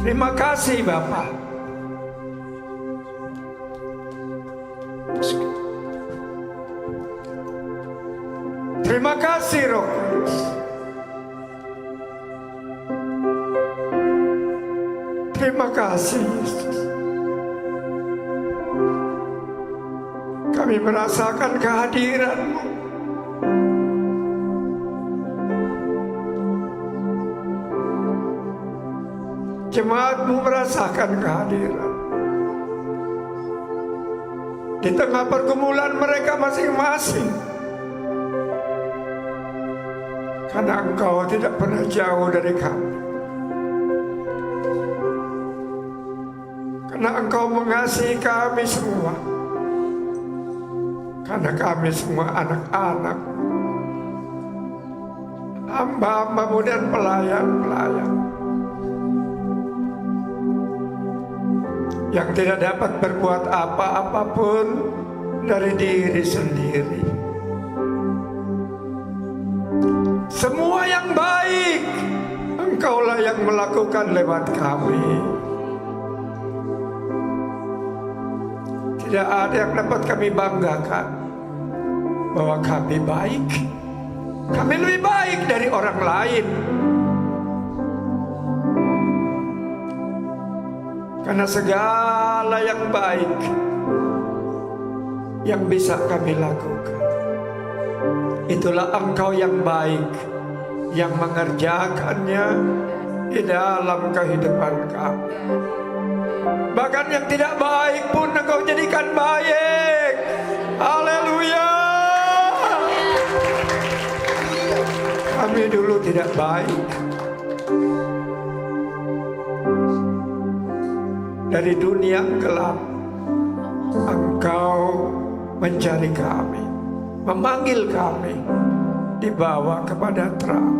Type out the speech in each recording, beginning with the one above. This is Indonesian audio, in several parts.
Terima kasih Bapa. Terima kasih Roh Kudus. Terima kasih Yesus. Kami merasakan kehadiran-Mu. Jemaat-Mu merasakan kehadiran. Di tengah pergumulan mereka masing-masing. Karena Engkau tidak pernah jauh dari kami. Karena Engkau mengasihi kami semua. Karena kami semua anak-anak, hamba-hamba-Mu dan pelayan-pelayan yang tidak dapat berbuat apa-apapun dari diri sendiri. Semua yang baik Engkaulah yang melakukan lewat kami. Tidak ada yang dapat kami banggakan bahwa kami baik. Kami lebih baik dari orang lain. Karena segala yang baik yang bisa kami lakukan, itulah Engkau yang baik, yang mengerjakannya di dalam kehidupan kami. Bahkan yang tidak baik pun Engkau jadikan baik. Haleluya. Kami dulu tidak baik. Dari dunia yang gelap, Engkau mencari kami, memanggil kami, dibawa kepada terang.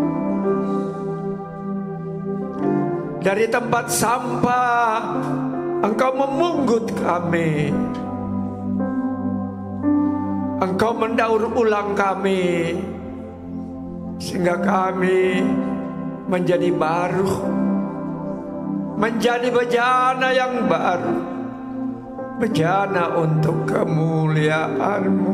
Dari tempat sampah Engkau memunggut kami. Engkau mendaur ulang kami, sehingga kami menjadi baru, menjadi bejana yang baru, bejana untuk kemuliaan-Mu.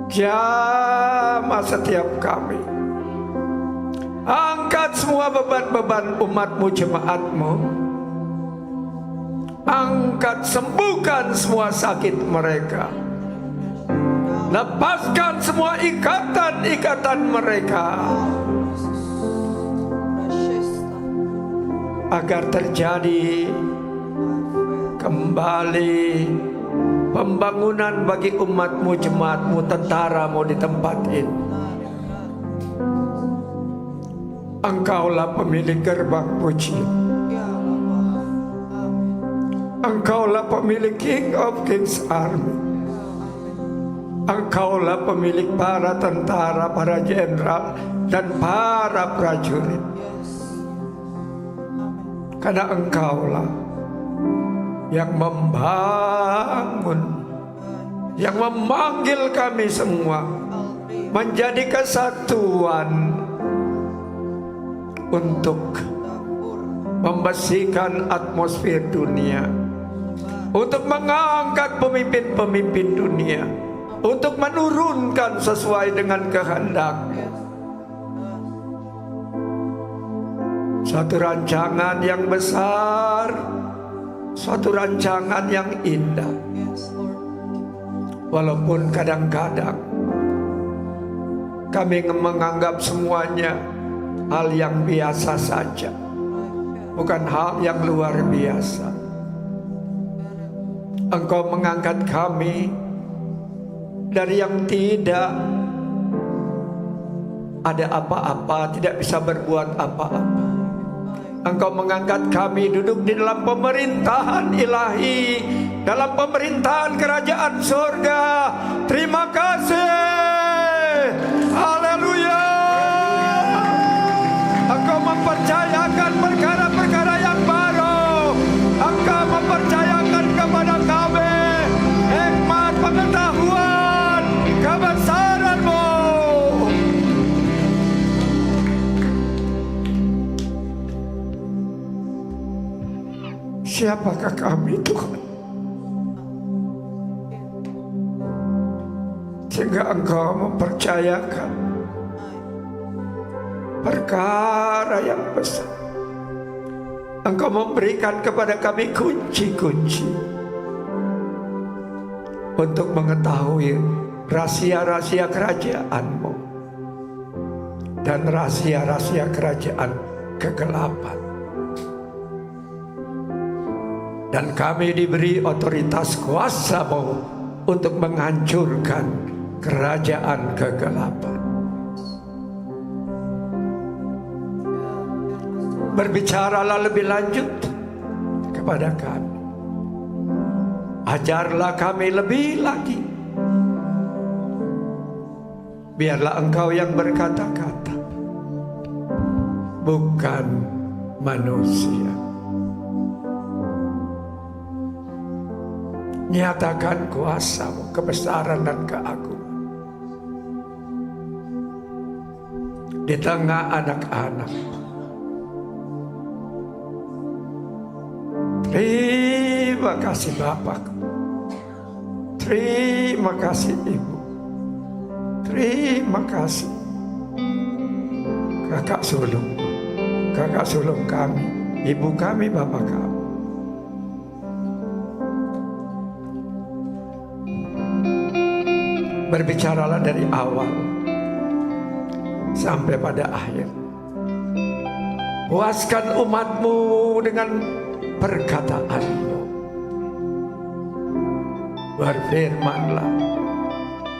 Jamah setiap kami. Angkat semua beban-beban umat-Mu, jemaat-Mu. Angkat, sembuhkan semua sakit mereka. Lepaskan semua ikatan-ikatan mereka, agar terjadi kembali pembangunan bagi umat-Mu, jemaat-Mu, tentara-Mu di tempat ini. Engkaulah pemilik gerbang pujian. Engkaulah pemilik King of Kings Army. Engkaulah pemilik para tentara, para jenderal, dan para prajurit. Karena Engkaulah yang membangun, yang memanggil kami semua menjadi kesatuan untuk membersihkan atmosfer dunia, untuk mengangkat pemimpin-pemimpin dunia, untuk menurunkan sesuai dengan kehendak-Mu satu rancangan yang besar, suatu rancangan yang indah. Walaupun kadang-kadang kami menganggap semuanya hal yang biasa saja, bukan hal yang luar biasa. Engkau mengangkat kami dari yang tidak ada apa-apa, tidak bisa berbuat apa-apa. Engkau mengangkat kami duduk di dalam pemerintahan ilahi, dalam pemerintahan kerajaan surga. Terima kasih. Haleluya. Engkau mempercayakan perkara-perkara yang baru. Engkau mempercayakan kepada kami hikmat, pengetahuan, kebesaran-Mu. siapakah kami Tuhan, sehingga Engkau mempercayakan perkara yang besar. Engkau memberikan kepada kami kunci-kunci untuk mengetahui rahasia-rahasia kerajaan-Mu dan rahasia-rahasia kerajaan kegelapan. Dan kami diberi otoritas kuasa-Mu untuk menghancurkan kerajaan kegelapan. Berbicaralah lebih lanjut kepada kami. Ajarlah kami lebih lagi. Biarlah Engkau yang berkata-kata, bukan manusia. Nyatakan kuasa-Mu, kebesaran dan keagungan di tengah anak-anak. Terima kasih Bapak, terima kasih Ibu, terima kasih kakak sulung kami, ibu kami, bapak kami. Berbicaralah dari awal sampai pada akhir. Puaskan umat-Mu dengan perkataan-Mu. Berfirmanlah,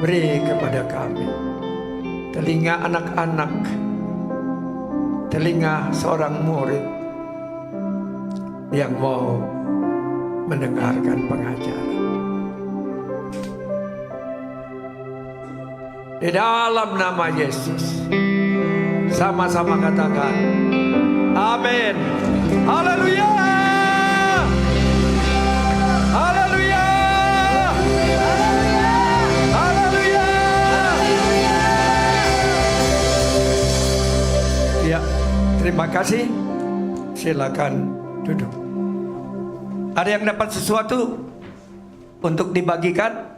beri kepada kami telinga anak-anak, telinga seorang murid yang mau mendengarkan pengajaran. Di dalam nama Yesus, sama-sama katakan amin. Haleluya, haleluya, haleluya. Ya, terima kasih. Silakan duduk. Ada yang dapat sesuatu untuk dibagikan?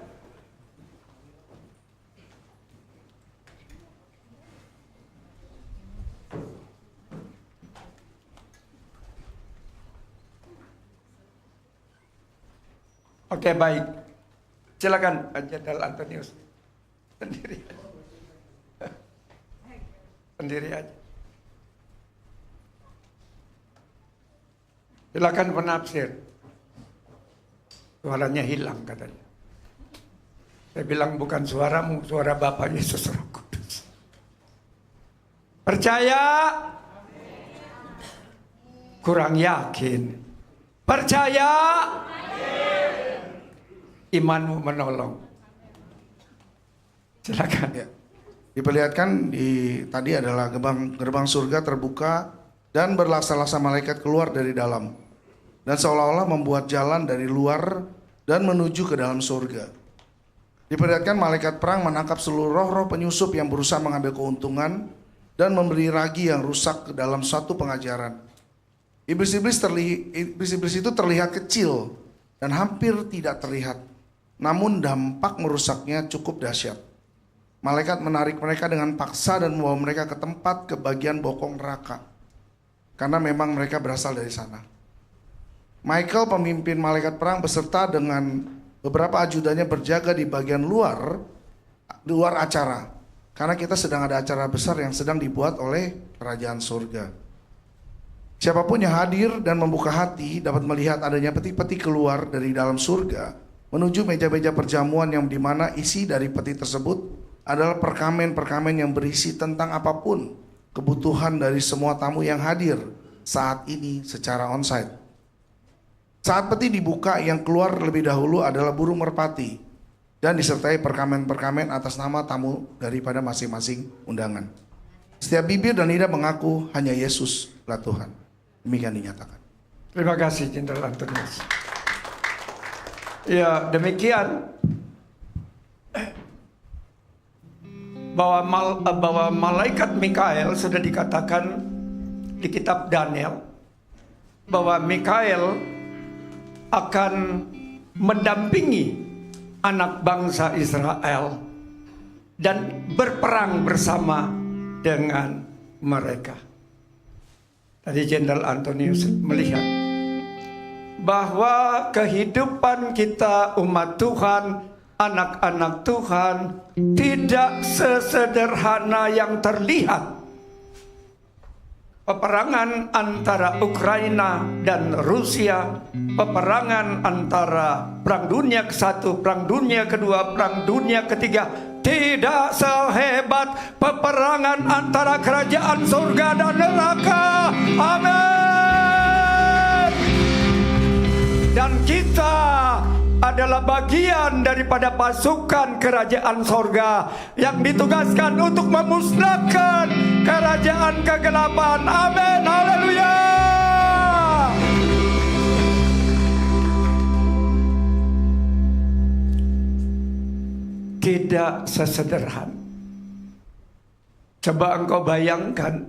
Oke, baik. Silakan Jenderal Antonius. Sendiri aja. Sendiri aja. Silakan penafsir. Suaranya hilang katanya. Saya bilang bukan suaramu, suara Bapak Yesus Roh Kudus. Percaya? Kurang yakin. Percaya? Imanmu menolong. Silakan. Ya. Diperlihatkan tadi adalah gerbang surga terbuka dan berlaksa-laksa malaikat keluar dari dalam dan seolah-olah membuat jalan dari luar dan menuju ke dalam surga. Diperlihatkan malaikat perang menangkap seluruh roh-roh penyusup yang berusaha mengambil keuntungan dan memberi ragi yang rusak ke dalam suatu pengajaran. Iblis-iblis itu terlihat kecil dan hampir tidak terlihat. Namun dampak merusaknya cukup dahsyat. Malaikat menarik mereka dengan paksa dan membawa mereka ke tempat ke bagian bokong neraka. Karena memang mereka berasal dari sana. Michael, pemimpin malaikat perang, beserta dengan beberapa ajudannya berjaga di bagian luar acara. Karena kita sedang ada acara besar yang sedang dibuat oleh kerajaan surga. Siapapun yang hadir dan membuka hati dapat melihat adanya peti-peti keluar dari dalam surga menuju meja-meja perjamuan yang dimana isi dari peti tersebut adalah perkamen-perkamen yang berisi tentang apapun kebutuhan dari semua tamu yang hadir saat ini secara onsite. Saat peti dibuka, yang keluar lebih dahulu adalah burung merpati dan disertai perkamen-perkamen atas nama tamu daripada masing-masing undangan. Setiap bibir dan lidah mengaku hanya Yesuslah Tuhan. Demikian dinyatakan. Terima kasih Jenderal Antonius. Ya, demikian bahwa malaikat Mikael sudah dikatakan di kitab Daniel bahwa Mikael akan mendampingi anak bangsa Israel dan berperang bersama dengan mereka. Tadi Jenderal Antonius melihat bahwa kehidupan kita umat Tuhan, anak-anak Tuhan, tidak sesederhana yang terlihat. Peperangan antara Ukraina dan Rusia, peperangan antara Perang Dunia ke-1, Perang Dunia ke-2, Perang Dunia ke-3 tidak sehebat peperangan antara kerajaan surga dan neraka. Amin. Dan kita adalah bagian daripada pasukan kerajaan sorga yang ditugaskan untuk memusnahkan kerajaan kegelapan. Amin. Haleluya. Tidak sesederhana. Coba engkau bayangkan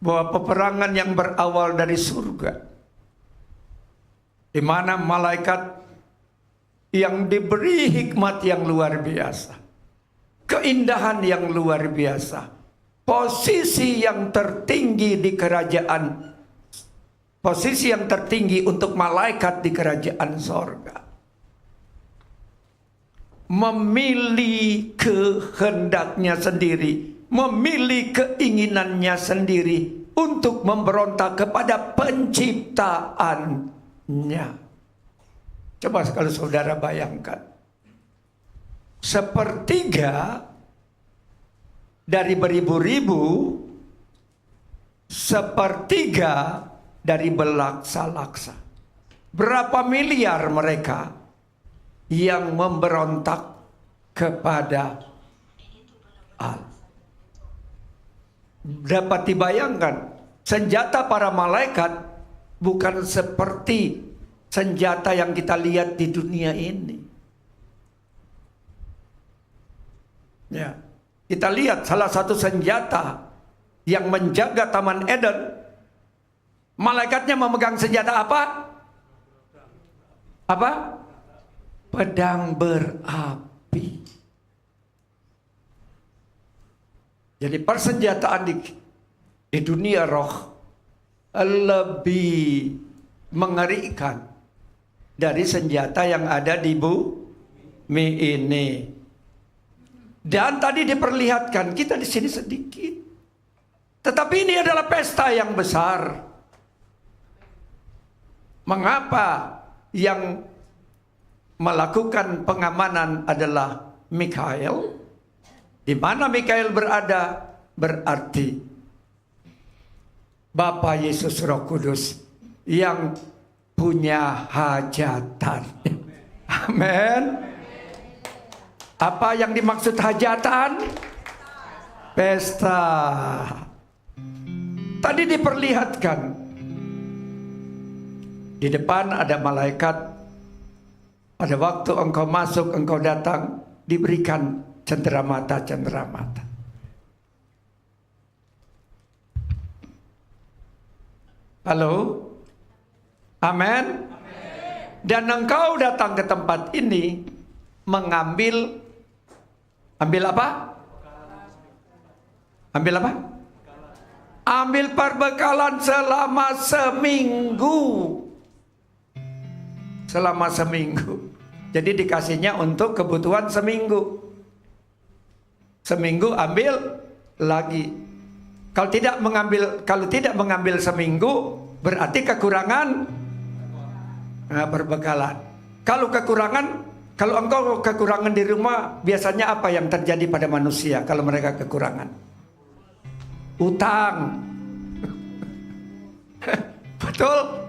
bahwa peperangan yang berawal dari surga, di mana malaikat yang diberi hikmat yang luar biasa, keindahan yang luar biasa, posisi yang tertinggi di kerajaan, posisi yang tertinggi untuk malaikat di kerajaan sorga, memilih kehendaknya sendiri, memilih keinginannya sendiri untuk memberontak kepada penciptaannya. Coba kalau saudara bayangkan, sepertiga dari beribu-ribu, sepertiga dari belaksa-laksa. Berapa miliar mereka yang memberontak kepada Allah? Dapat dibayangkan, senjata para malaikat bukan seperti senjata yang kita lihat di dunia ini. Ya, kita lihat salah satu senjata yang menjaga Taman Eden, malaikatnya memegang senjata apa? Apa? Pedang berapi. Jadi persenjataan di dunia roh lebih mengerikan dari senjata yang ada di bumi ini. Dan tadi diperlihatkan kita di sini sedikit, tetapi ini adalah pesta yang besar. Mengapa yang melakukan pengamanan adalah Mikael? Di mana Mikael berada? Berarti Bapa Yesus Roh Kudus yang punya hajatan. Amin. Apa yang dimaksud hajatan? Pesta. Tadi diperlihatkan di depan ada malaikat. Pada waktu engkau masuk, engkau datang, diberikan cenderamata. Halo? Amin. Dan engkau datang ke tempat ini mengambil apa? Ambil apa? Ambil perbekalan selama seminggu. Selama seminggu. Jadi dikasihnya untuk kebutuhan seminggu. Seminggu ambil lagi. Kalau tidak mengambil seminggu, berarti kekurangan perbekalan. Kalau engkau kekurangan di rumah, biasanya apa yang terjadi pada manusia kalau mereka kekurangan? Utang. Betul?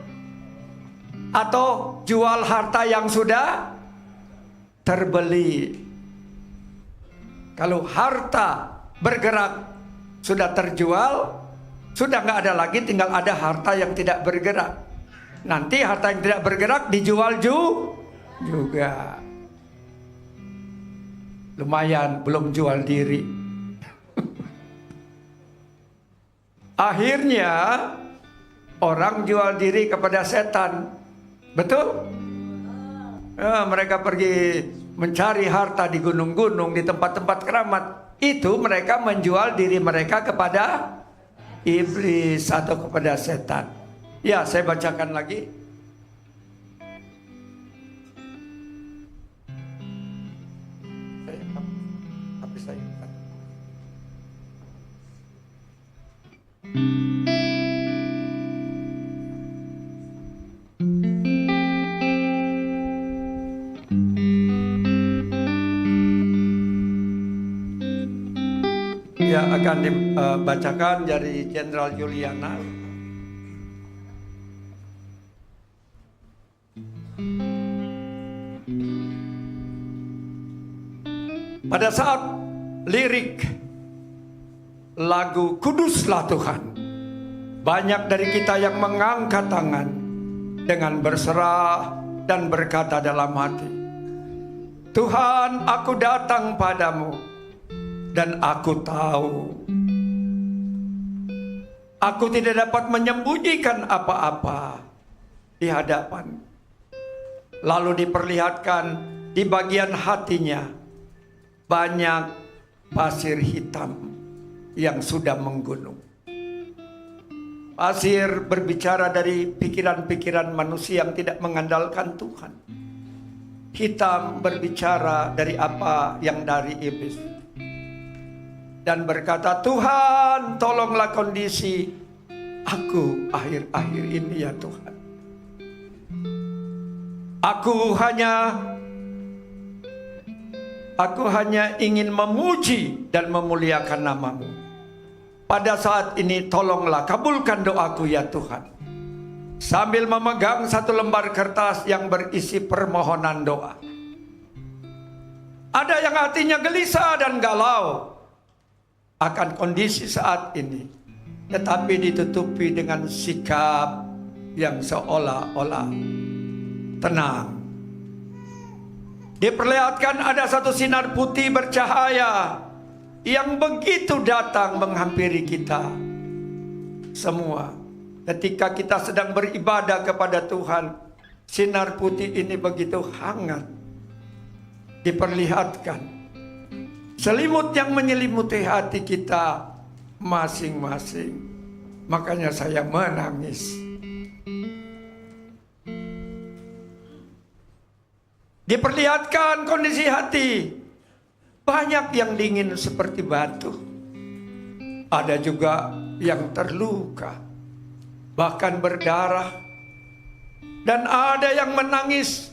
Atau jual harta yang sudah terbeli. Kalau harta bergerak sudah terjual, sudah nggak ada lagi, tinggal ada harta yang tidak bergerak. Nanti harta yang tidak bergerak dijual juga. Lumayan, belum jual diri. Akhirnya orang jual diri kepada setan. Betul? Mereka pergi mencari harta di gunung-gunung, di tempat-tempat keramat. Itu mereka menjual diri mereka kepada iblis atau kepada setan. Ya, saya bacakan lagi. Habis saya. Ya, akan dibacakan dari Jenderal Juliana. Pada saat lirik lagu Kuduslah Tuhan, banyak dari kita yang mengangkat tangan dengan berserah dan berkata dalam hati, Tuhan, aku datang padamu dan aku tahu aku tidak dapat menyembunyikan apa-apa di hadapan. Lalu diperlihatkan di bagian hatinya banyak pasir hitam yang sudah menggunung. Pasir berbicara dari pikiran-pikiran manusia yang tidak mengandalkan Tuhan. Hitam berbicara dari apa yang dari iblis. Dan berkata, Tuhan, tolonglah kondisi aku akhir-akhir ini ya Tuhan. Aku hanya ingin memuji dan memuliakan namamu. Pada saat ini tolonglah kabulkan doaku ya Tuhan. Sambil memegang satu lembar kertas yang berisi permohonan doa. Ada yang hatinya gelisah dan galau akan kondisi saat ini, tetapi ditutupi dengan sikap yang seolah-olah tenang. Diperlihatkan ada satu sinar putih bercahaya yang begitu datang menghampiri kita semua. Ketika kita sedang beribadah kepada Tuhan, sinar putih ini begitu hangat diperlihatkan. Selimut yang menyelimuti hati kita masing-masing. Makanya saya menangis. Diperlihatkan kondisi hati. Banyak yang dingin seperti batu. Ada juga yang terluka, bahkan berdarah. Dan ada yang menangis.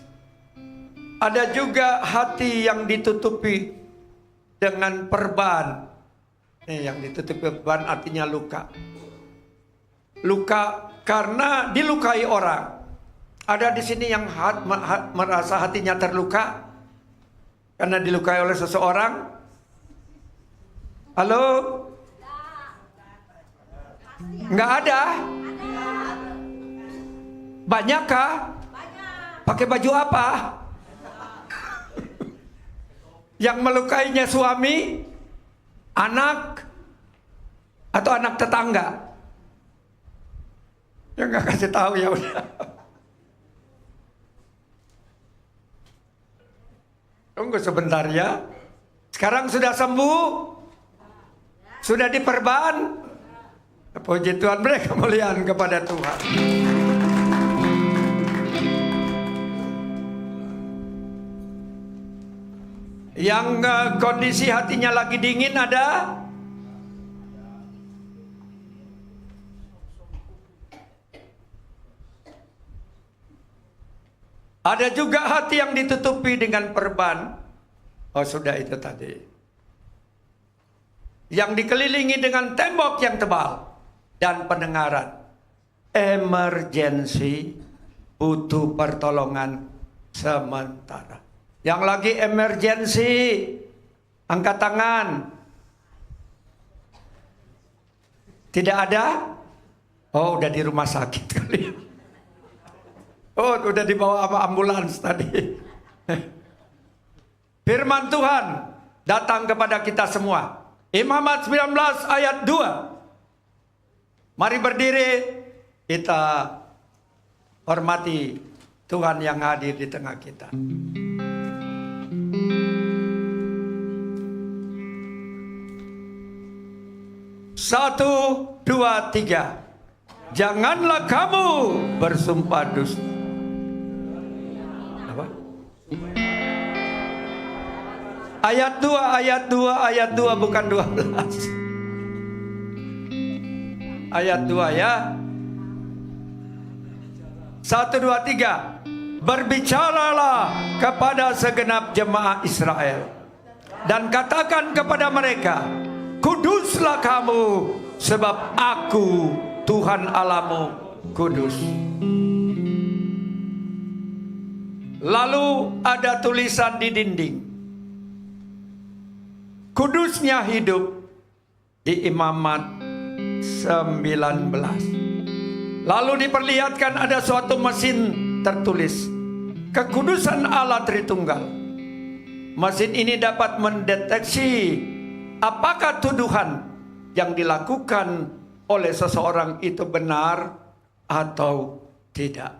Ada juga hati yang ditutupi dengan perban. Yang ditutupi perban artinya luka. Luka karena dilukai orang. Ada di sini yang merasa hatinya terluka karena dilukai oleh seseorang? Halo? Enggak ada? Banyakkah? Pakai baju apa? Yang melukainya suami, anak, atau anak tetangga? Yang nggak kasih tahu ya udah. Tunggu sebentar ya. Sekarang sudah sembuh? Sudah diperban? Puji Tuhan, beri kemuliaan kepada Tuhan. Yang kondisi hatinya lagi dingin ada? Ada juga hati yang ditutupi dengan perban. Oh sudah itu tadi. Yang dikelilingi dengan tembok yang tebal. Dan pendengaran. Emergensi. Butuh pertolongan sementara. Yang lagi emergensi. Angkat tangan. Tidak ada? Oh udah di rumah sakit kali. Oh, udah dibawa sama ambulans tadi. Firman Tuhan datang kepada kita semua. Imamat 19 ayat 2. Mari berdiri, kita hormati Tuhan yang hadir di tengah kita. Satu, dua, tiga. Janganlah kamu bersumpah dusta. Apa? Ayat 2 bukan 12. Ayat 2 ya. 1, 2, 3. Berbicaralah kepada segenap jemaah Israel dan katakan kepada mereka, kuduslah kamu, sebab aku Tuhan Allahmu kudus. Lalu ada tulisan di dinding, kudusnya hidup, di Imamat 19. Lalu diperlihatkan ada suatu mesin tertulis, kekudusan Allah Tritunggal. Mesin ini dapat mendeteksi apakah tuduhan yang dilakukan oleh seseorang itu benar atau tidak.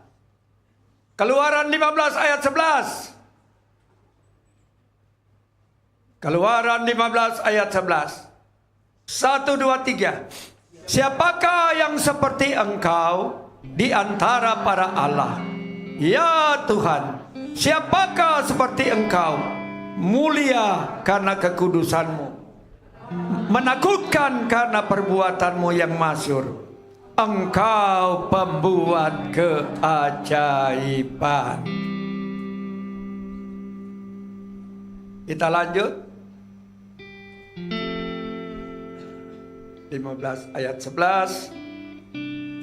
Keluaran 15 ayat 11. Keluaran 15 ayat 11. 1, 2, 3. Siapakah yang seperti engkau di antara para Allah? Ya Tuhan, siapakah seperti engkau, mulia karena kekudusanmu, menakutkan karena perbuatanmu yang masyhur. Engkau pembuat keajaiban. Kita lanjut. 15 ayat 11.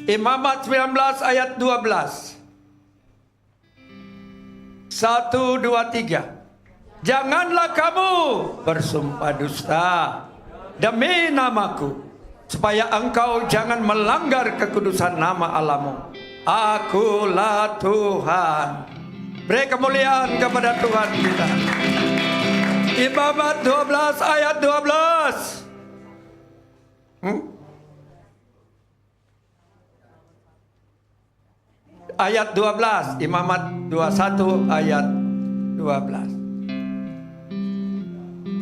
Imamat 19 ayat 12. 1, 2, 3. Janganlah kamu bersumpah dusta demi namaku, supaya engkau jangan melanggar kekudusan nama Allahmu. Akulah Tuhan. Beri kemuliaan kepada Tuhan kita. Imamat 12 ayat 12. Ayat 12. Imamat 21 ayat 12.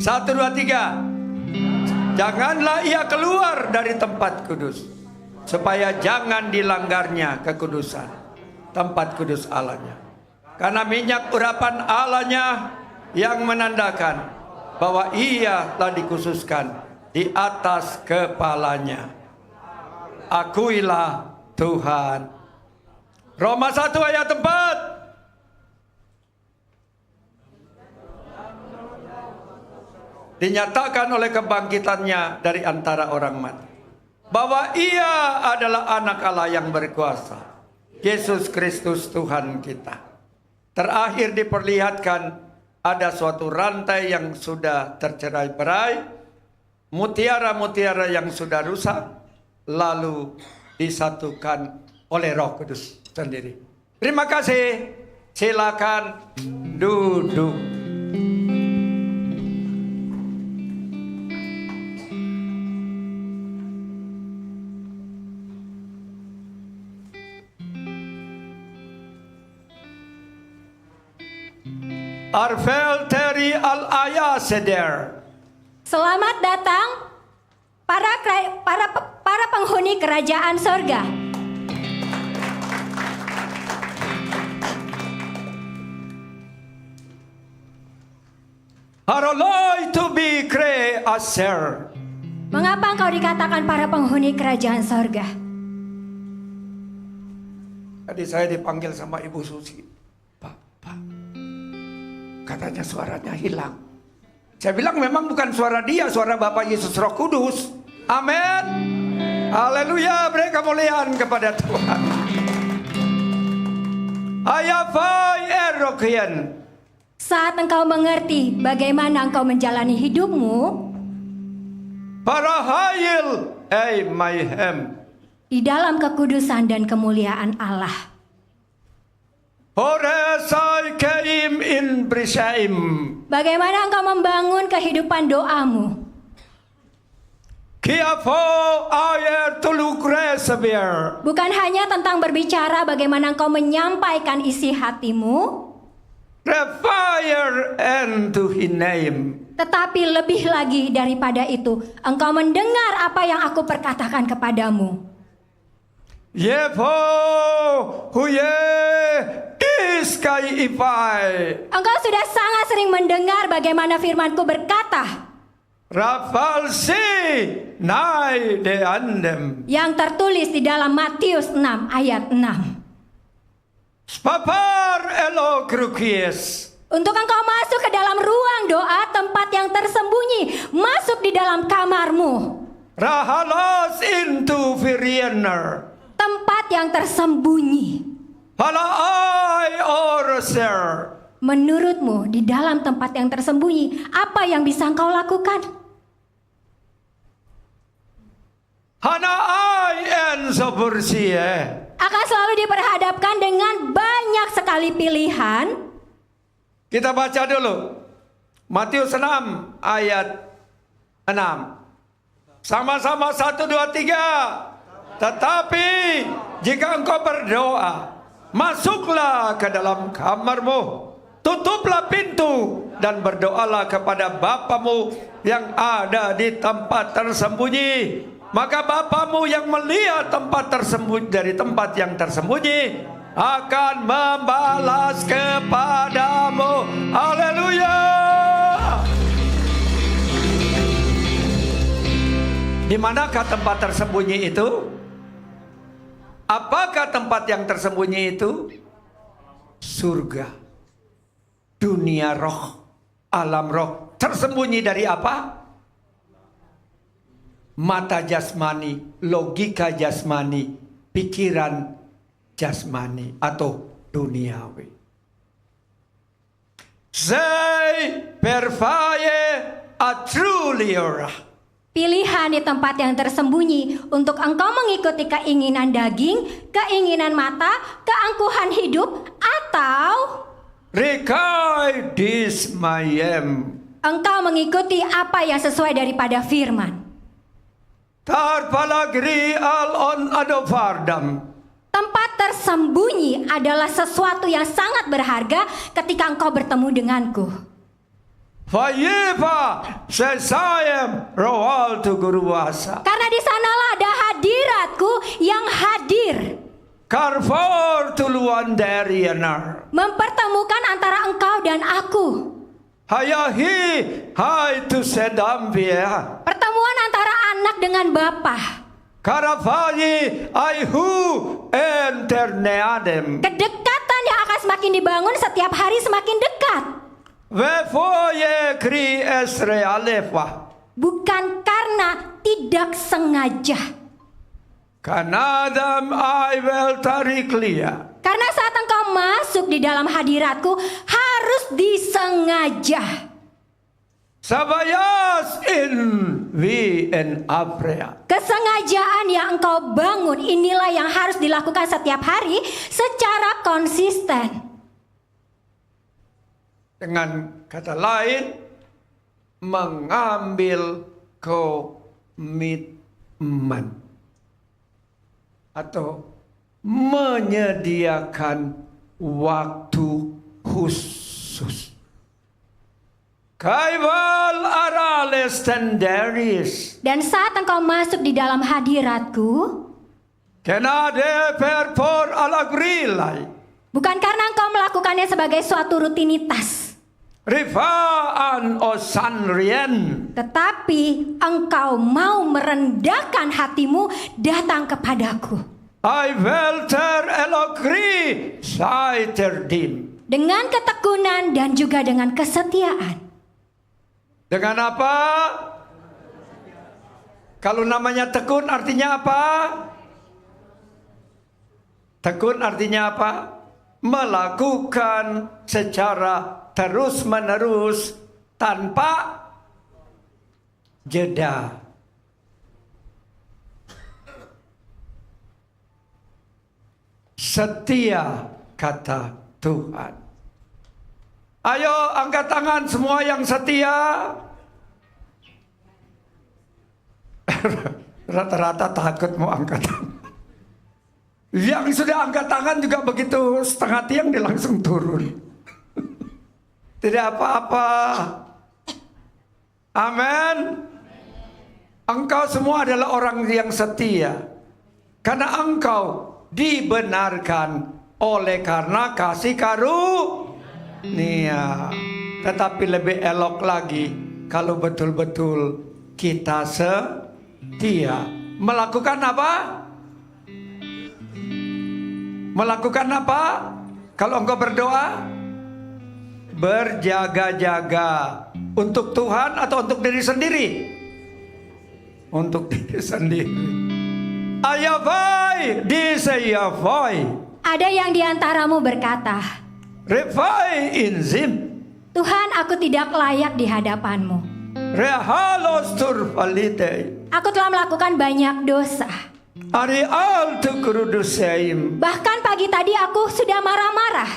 1, 2, 3. Janganlah ia keluar dari tempat kudus, supaya jangan dilanggarnya kekudusan tempat kudus Allahnya. Karena minyak urapan Allahnya yang menandakan bahwa ia telah dikhususkan di atas kepalanya. Akuilah Tuhan. Roma 1 ayat 4. Dinyatakan oleh kebangkitannya dari antara orang mati, bahwa ia adalah anak Allah yang berkuasa, Yesus Kristus Tuhan kita. Terakhir diperlihatkan ada suatu rantai yang sudah tercerai-berai, mutiara-mutiara yang sudah rusak, lalu disatukan oleh Roh Kudus sendiri. Terima kasih. Silakan duduk. Arvel Terry Al-Ayaseder. Selamat datang para penghuni kerajaan sorga. Haroloi to be kre aser. Mengapa engkau dikatakan para penghuni kerajaan sorga? Tadi saya dipanggil sama Ibu Susi. Pak, katanya suaranya hilang. Saya bilang memang bukan suara dia, suara Bapak Yesus Roh Kudus. Amin. Haleluya, beri kemuliaan kepada Tuhan. Ayafai erokian. Saat engkau mengerti bagaimana engkau menjalani hidupmu Para hayil mayhem. di dalam kekudusan dan kemuliaan Allah. Horesai keim in brisaim. Bagaimana engkau membangun kehidupan doamu Kiafo ayer tulu kresebier. Bukan hanya tentang berbicara bagaimana engkau menyampaikan isi hatimu, Refire and to his name. tetapi lebih lagi daripada itu, engkau mendengar apa yang aku perkatakan kepadamu. Yefo huye iskai ifai. Engkau sudah sangat sering mendengar bagaimana firmanku berkata, Rafal si nai de andem. yang tertulis di dalam Matius 6 ayat 6. Spapar elo krukies. Untuk engkau masuk ke dalam ruang doa, tempat yang tersembunyi, masuk di dalam kamarmu, Rahalos into viriener. tempat yang tersembunyi. Hala ai orser. Menurutmu di dalam tempat yang tersembunyi, apa yang bisa engkau lakukan? Hana ai en sobursie. Akan selalu diperhadapkan dengan banyak sekali pilihan. Kita baca dulu. Matius 6 ayat 6. Sama-sama 1, 2, 3. Tetapi jika engkau berdoa, masuklah ke dalam kamarmu, tutuplah pintu dan berdoalah kepada Bapamu yang ada di tempat tersembunyi. Maka Bapamu yang melihat tempat tersembunyi dari tempat yang tersembunyi akan membalas kepadamu. Haleluya. Di manakah tempat tersembunyi itu? Apakah tempat yang tersembunyi itu? Surga. Dunia roh, alam roh. Tersembunyi dari apa? Mata jasmani, logika jasmani, pikiran jasmani atau duniawi. Sei perfaye atruliora. Pilihan di tempat yang tersembunyi untuk engkau mengikuti keinginan daging, keinginan mata, keangkuhan hidup, atau Rikai dismayem. engkau mengikuti apa yang sesuai daripada firman. Tarpalagri alon adovardam. Tempat tersembunyi adalah sesuatu yang sangat berharga ketika engkau bertemu denganku. Fayepa sesayem roal tu guruwasa. Karena di sanalah ada hadiratku yang hadir, Karfor tuluan derienar. mempertemukan antara engkau dan aku. Hayahi hai tu sedam via. Pertemuan antara anak dengan bapa. Karavayi aihu enterneadem. Kedekatan yang akan semakin dibangun setiap hari semakin dekat. Vefoye kri esre alefa. Bukan karena tidak sengaja. Kanadam I will tariklia. Karena saat engkau masuk di dalam hadiratku harus disengaja. Sabayas in vi en aprea. Kesengajaan yang engkau bangun inilah yang harus dilakukan setiap hari secara konsisten. Dengan kata lain, mengambil komitmen atau menyediakan waktu khusus. Kaival arales tenderis. Dan saat engkau masuk di dalam hadiratku, Kenade perpor alagrilai. bukan karena engkau melakukannya sebagai suatu rutinitas, Rifaan osanrien. tetapi engkau mau merendahkan hatimu datang kepadaku. I welter elokri saiterdim. Dengan ketekunan dan juga dengan kesetiaan. Dengan apa? Kalau namanya tekun artinya apa? Tekun artinya apa? Melakukan secara terus-menerus tanpa jeda. Setia kata Tuhan. Ayo angkat tangan semua yang setia. Rata-rata takut mau angkat tangan. Yang sudah angkat tangan juga begitu setengah tiang dia langsung turun. Tidak apa-apa. Amin. Engkau semua adalah orang yang setia. Karena engkau dibenarkan oleh karena kasih karunia. Tetapi lebih elok lagi kalau betul-betul kita setia. Melakukan apa? Melakukan apa? Kalau engkau berdoa, berjaga-jaga untuk Tuhan atau untuk diri sendiri? Untuk diri sendiri. Ayavai, disayavai. Ada yang diantaramu berkata, Refai inzim. Tuhan, aku tidak layak di hadapanmu. Rehalos turvalite. Aku telah melakukan banyak dosa. Ari al tukuruduseim. Bahkan pagi tadi aku sudah marah-marah.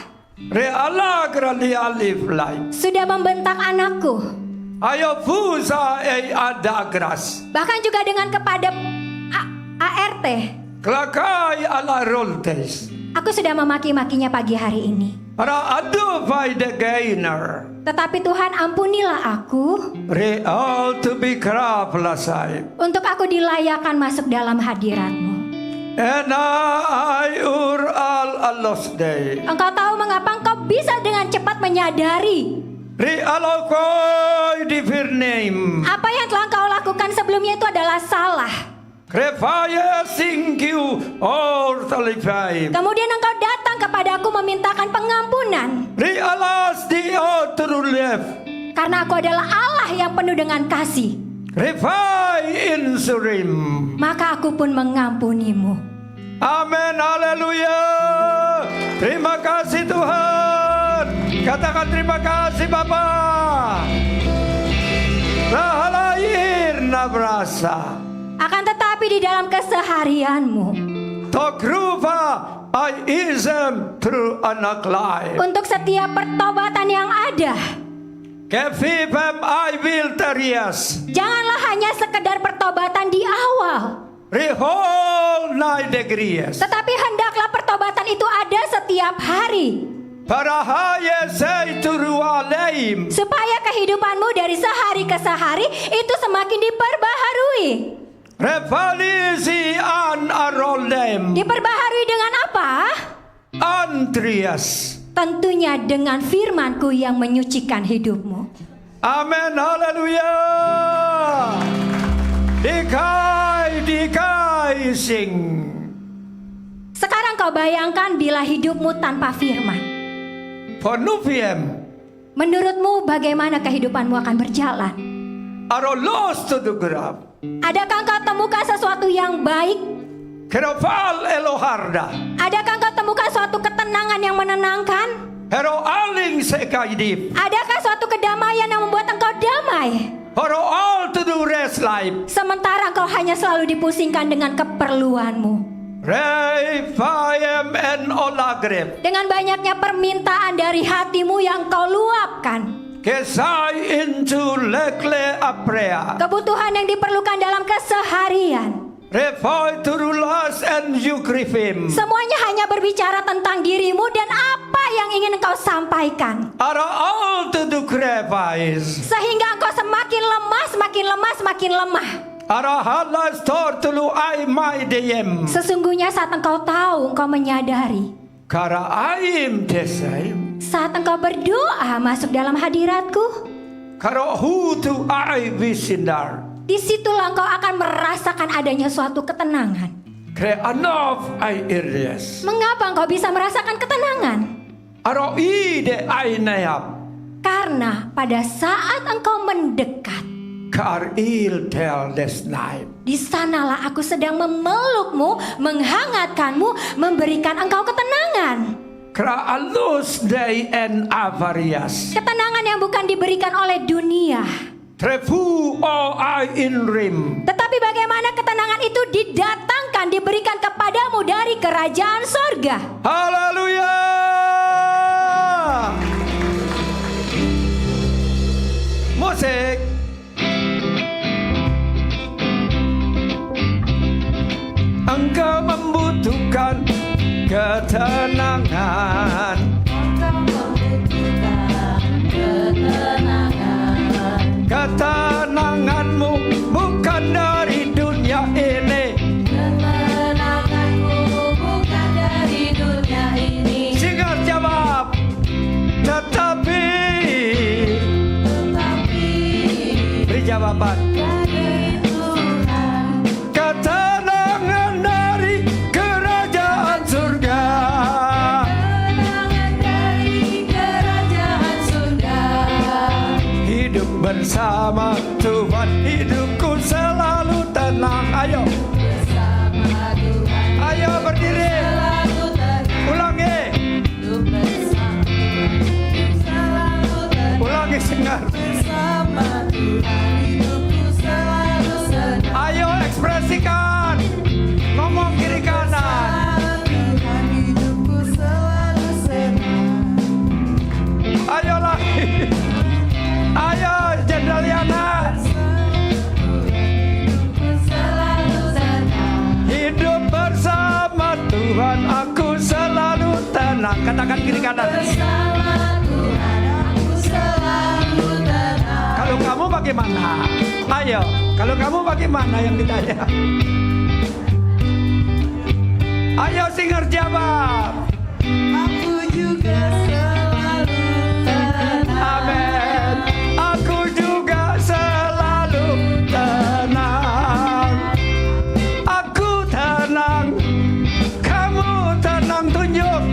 Reala grali alif lai. Sudah membentak anakku. Ayo fusa adagras. Bahkan juga dengan kepada ART. Klakai ala roltes. Aku sudah memaki-makinya pagi hari ini. Para adu faide gainer. Tetapi Tuhan, ampunilah aku Real to be kraplasai. untuk aku dilayakkan masuk dalam hadirat-Mu. Ena ayur al alos day. Engkau tahu mengapa engkau bisa dengan cepat menyadari Realokoi di firname. apa yang telah engkau lakukan sebelumnya itu adalah salah. Krefaya singkiu or talifai. Kemudian engkau datang kepadaku memintakan pengampunan. Realas di otrulef. Karena aku adalah Allah yang penuh dengan kasih. Refai insurim. Maka aku pun mengampunimu. Amin, haleluya. Terima kasih Tuhan. Katakan terima kasih Bapa. Rahalair nabrasa. Akan tetapi di dalam keseharianmu, Tokruva I ism through anak life. untuk setiap pertobatan yang ada, Kefipem I will terias. janganlah hanya sekedar pertobatan di awal, Rehol night degrees. tetapi hendaklah pertobatan itu ada setiap hari, Para haye say turualeim. supaya kehidupanmu dari sehari ke sehari itu semakin diperbaharui. Revalisi an arolem. Diperbaharui dengan apa? Andreas. Tentunya dengan firman-Ku yang menyucikan hidupmu. Amin, haleluya. Dikai sing. Sekarang kau bayangkan bila hidupmu tanpa firman. Ponuviem. Menurutmu bagaimana kehidupanmu akan berjalan? Arolos to the grab. Adakah engkau temukan sesuatu yang baik? Kerofal eloharda. Adakah engkau temukan suatu ketenangan yang menenangkan? Hero aling sekaidip. Adakah suatu kedamaian yang membuat engkau damai? Hero all to do rest life. Sementara engkau hanya selalu dipusingkan dengan keperluanmu. Refayem en olagrep. Dengan banyaknya permintaan dari hatimu yang kau luapkan. Kesai into lekle aprea. Kebutuhan yang diperlukan dalam keseharian. Refoy turulas and yukrifim. Semuanya hanya berbicara tentang dirimu dan apa yang ingin engkau sampaikan. Ara all to do krevais. Sehingga engkau semakin lemah, semakin lemah, semakin lemah. Ara halas tor tulu ai mai deyem. Sesungguhnya saat engkau tahu, engkau menyadari. Kara aim tesaim. Saat engkau berdoa masuk dalam hadiratku, Karo hutu ai visindar. disitulah engkau akan merasakan adanya suatu ketenangan. Kre anof ai iries. Mengapa engkau bisa merasakan ketenangan? Aro ide ai nayap. Karena pada saat engkau mendekat, Kar il tel des night. di sanalah aku sedang memelukmu, menghangatkanmu, memberikan engkau ketenangan. Kra alus day en avarias. Ketenangan yang bukan diberikan oleh dunia. Trefu o ai in rim. Tetapi bagaimana ketenangan itu didatangkan, diberikan kepadamu dari kerajaan sorga. Haleluya. Musik. membutuhkan ketenangan. Ketenanganmu bukan dari dunia ini. Singkat jawab, tetapi beri jawaban. Ketenangan dari kerajaan surga. Hidup bersama Tuhan, hidupku selalu tenang. Ayo, ayo berdiri. Ulangi. Ulangi Singer. Ayo ekspresikan. Ngomong kiri kanan. Ayo lagi. Ayo Jendaliana. Hidup bersama Tuhan, aku selalu tenang. Katakan kiri kanan. Kalau kamu bagaimana? Ayo, kalau kamu bagaimana yang ditanya? Ayo Singer jawab. Aku juga selalu tenang. Amin. Aku juga selalu tenang. Aku tenang. Kamu tenang, tunjuk.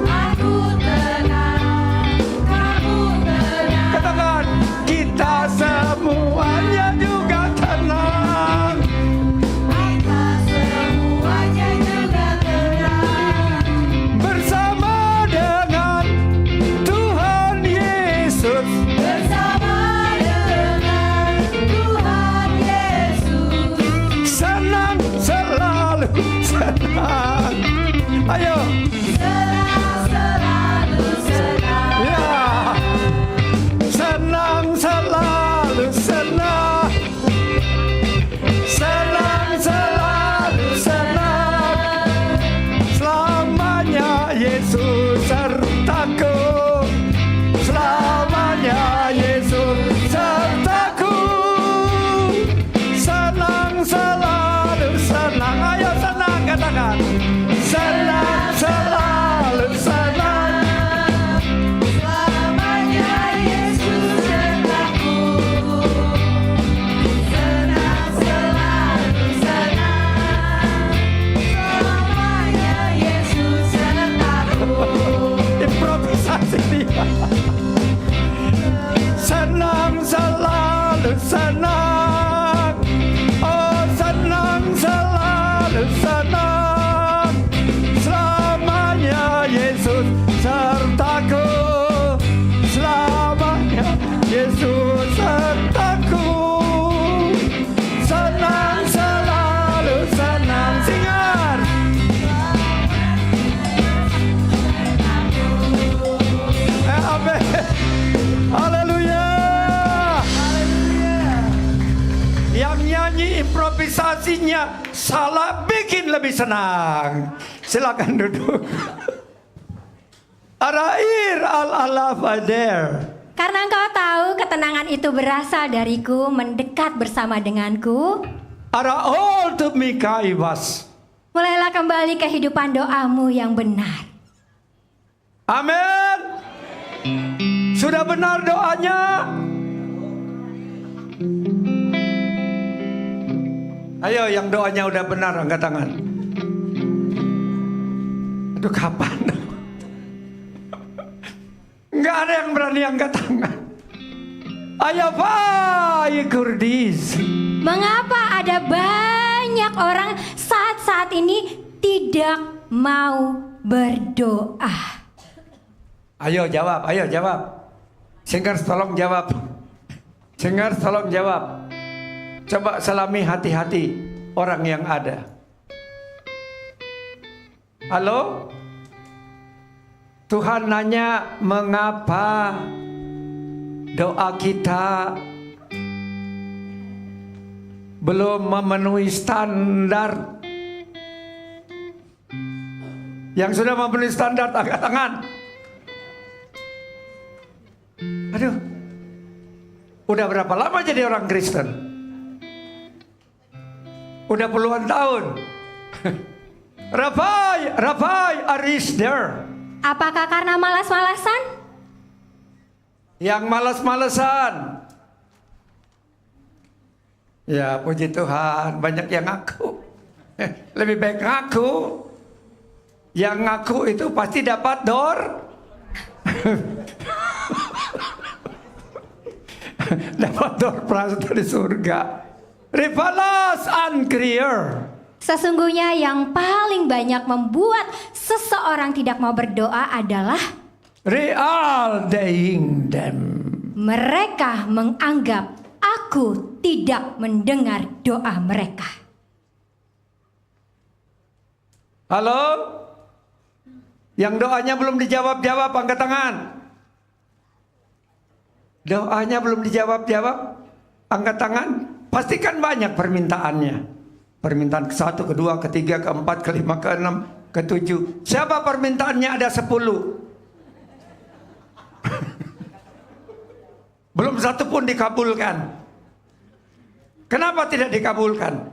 Aku tenang, kamu tenang. Katakan, kita semuanya juga tenang. Kita semuanya juga tenang. Bersama dengan Tuhan Yesus. Bersama dengan Tuhan Yesus. Senang selalu senang. Ayo. Senang selalu senang. Ya. Senang selalu senang. Senang selalu senang. Selamanya Yesus sertaku. Selamanya Yesus sertaku. Senang selalu senang. Ayo senang katakan. Senang selalu senang. Selamanya Yesus sertaku. Senang selalu senang. Selamanya Yesus sertaku. Improvisasi dia. Senang selalu senang. Oh senang selalu senang. Selamanya Yesus sertaku. Selamanya Yesus sertaku. Senang selalu senang. Singar. Amin. Haleluya. Yang nyanyi improvisasinya salah bikin lebih senang. Silakan duduk. Arair al-Allah fader. Karena engkau tahu ketenangan itu berasal dariku, mendekat bersama denganku. Ara all to Mikaibas. Mulailah kembali kehidupan doamu yang benar. Amin. Sudah benar doanya. Ayo yang doanya udah benar angkat tangan. Aduh kapan? Nggak ada yang berani angkat tangan. Ayo Pak Kurdis. Mengapa ada banyak orang saat ini tidak mau berdoa? Ayo jawab, ayo jawab. Singers tolong jawab. Singers tolong jawab. Coba selami hati-hati orang yang ada. Halo? Tuhan nanya mengapa doa kita belum memenuhi standar Yang sudah memenuhi standar angkat tangan. Aduh. Udah berapa lama jadi orang Kristen? Udah puluhan tahun. Rabbi, are you there? Apakah karena malas-malasan? Yang malas-malesan. Ya puji Tuhan, banyak yang ngaku. Lebih baik ngaku. Yang ngaku itu pasti dapat door. Dapat door prize dari surga. Rivalas unclear. Sesungguhnya yang paling banyak membuat seseorang tidak mau berdoa adalah Real dying them. mereka menganggap aku tidak mendengar doa mereka. Halo? Yang doanya belum dijawab-jawab, angkat tangan. Doanya belum dijawab-jawab, angkat tangan. Pastikan banyak permintaannya. Permintaan ke-1, ke-2, ke-3, ke-4, ke-5, ke-6, ke-7. Siapa permintaannya ada 10? Belum satu pun dikabulkan. Kenapa tidak dikabulkan?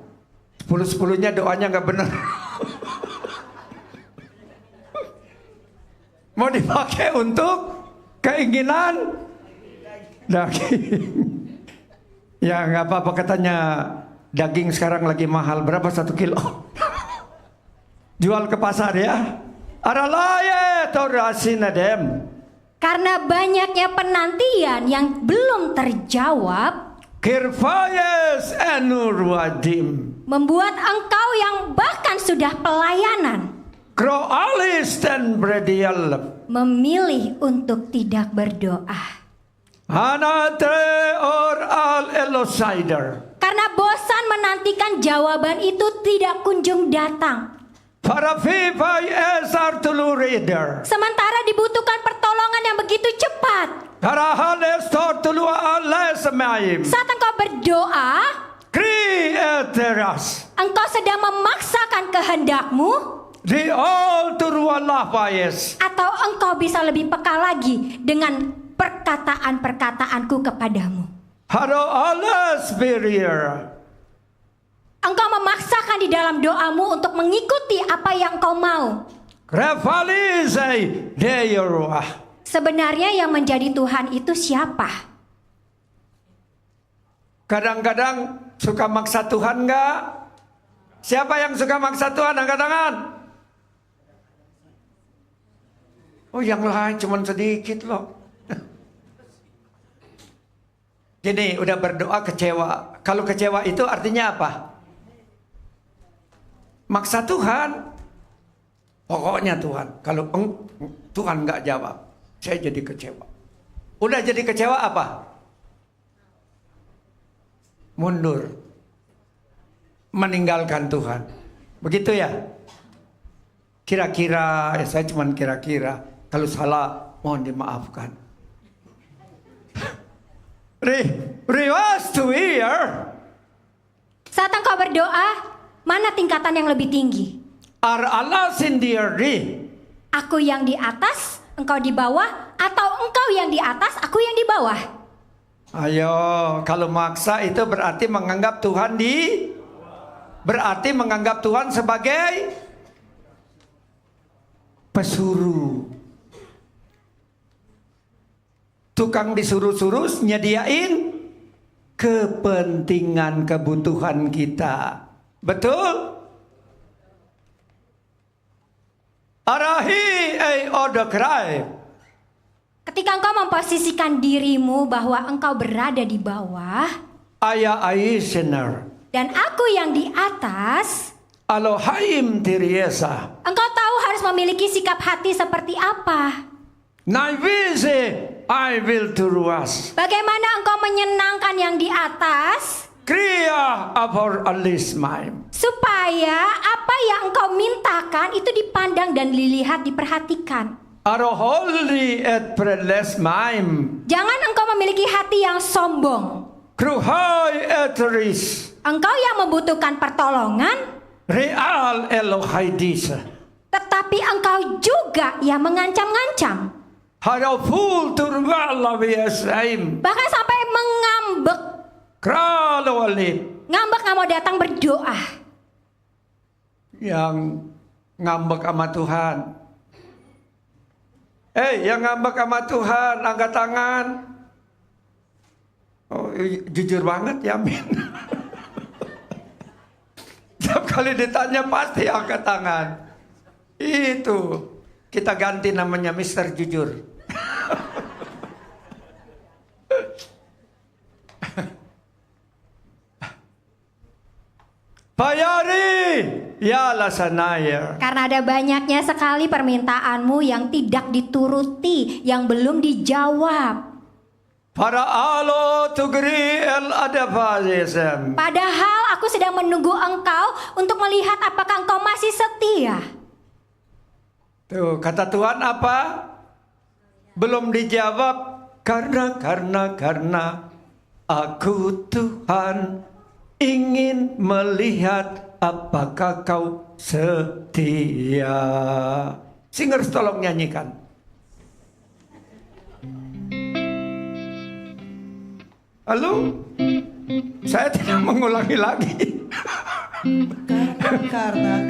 10-10-nya doanya nggak benar. Mau dipakai untuk keinginan daging. Ya nggak apa-apa, katanya daging sekarang lagi mahal. Berapa 1 kilo? Jual ke pasar ya. Aralaye torasinadem. Karena banyaknya penantian yang belum terjawab, Kirfayes enurwadim. membuat engkau yang bahkan sudah pelayanan Kroalis dan bredial. memilih untuk tidak berdoa. Hanate or al elosider. Karena bosan menantikan jawaban itu tidak kunjung datang. Para vivai esar tulurider. Sementara dibutuhkan pertolongan yang begitu cepat. Para hales tortulua ales maim. Saat engkau berdoa, Kri eteras. engkau sedang memaksakan kehendakmu, Di all turwalah payes. atau engkau bisa lebih peka lagi dengan perkataan-perkataanku kepadamu. Haro ales barrier. Engkau memaksakan di dalam doamu untuk mengikuti apa yang kau mau. Refalizai deyarwah. Sebenarnya yang menjadi Tuhan itu siapa? Kadang-kadang suka maksa Tuhan enggak? Siapa yang suka maksa Tuhan? Angkat tangan. Oh yang lain cuma sedikit loh. Gini, udah berdoa kecewa. Kalau kecewa itu artinya apa? Maksa Tuhan. Pokoknya Tuhan. Kalau Tuhan nggak jawab, saya jadi kecewa. Udah jadi kecewa apa? Mundur. Meninggalkan Tuhan. Begitu ya? Kira-kira, saya cuma kira-kira. Kalau salah, mohon dimaafkan. Rewas to hear. Saat engkau berdoa, mana tingkatan yang lebih tinggi? Ar Allah sendiri. Aku yang di atas, engkau di bawah, atau engkau yang di atas, aku yang di bawah? Ayo, kalau maksa itu berarti menganggap Tuhan berarti menganggap Tuhan sebagai pesuruh. Tukang disuruh-suruh nyediain kepentingan kebutuhan kita. Betul? Arahi odokrai. Ketika engkau memposisikan dirimu bahwa engkau berada di bawah, Aya aisener. dan aku yang di atas, Alohaim tiriesa. engkau tahu harus memiliki sikap hati seperti apa. Naivise I will turuas. Bagaimana engkau menyenangkan yang di atas, Kriya abor alismaim. supaya apa yang engkau mintakan itu dipandang dan dilihat, diperhatikan. Aroholli et prelesmaim. Jangan engkau memiliki hati yang sombong. Kruhai et ris. Engkau yang membutuhkan pertolongan, Real elohaidisa. tetapi engkau juga yang mengancam-ngancam. Har jag fullt urvala vid Esheim. Bahkan sampai mengambek. Kralåligt. Ngambek nggak mau datang berdoa. Yang ngambek sama Tuhan. Yang ngambek sama Tuhan, angkat tangan. Oh, jujur banget ya, Min. Setiap kali ditanya pasti angkat tangan. Itu kita ganti namanya Mister Jujur. Bayari, ya lasanaya. Karena ada banyaknya sekali permintaanmu yang tidak dituruti, yang belum dijawab. Para alo tugri el adavasem. Padahal aku sedang menunggu engkau untuk melihat apakah engkau masih setia. Tuh, kata Tuhan apa? Belum dijawab karena aku Tuhan ingin melihat apakah kau setia. Singers tolong nyanyikan. Halo? Saya tidak mengulangi lagi. Karena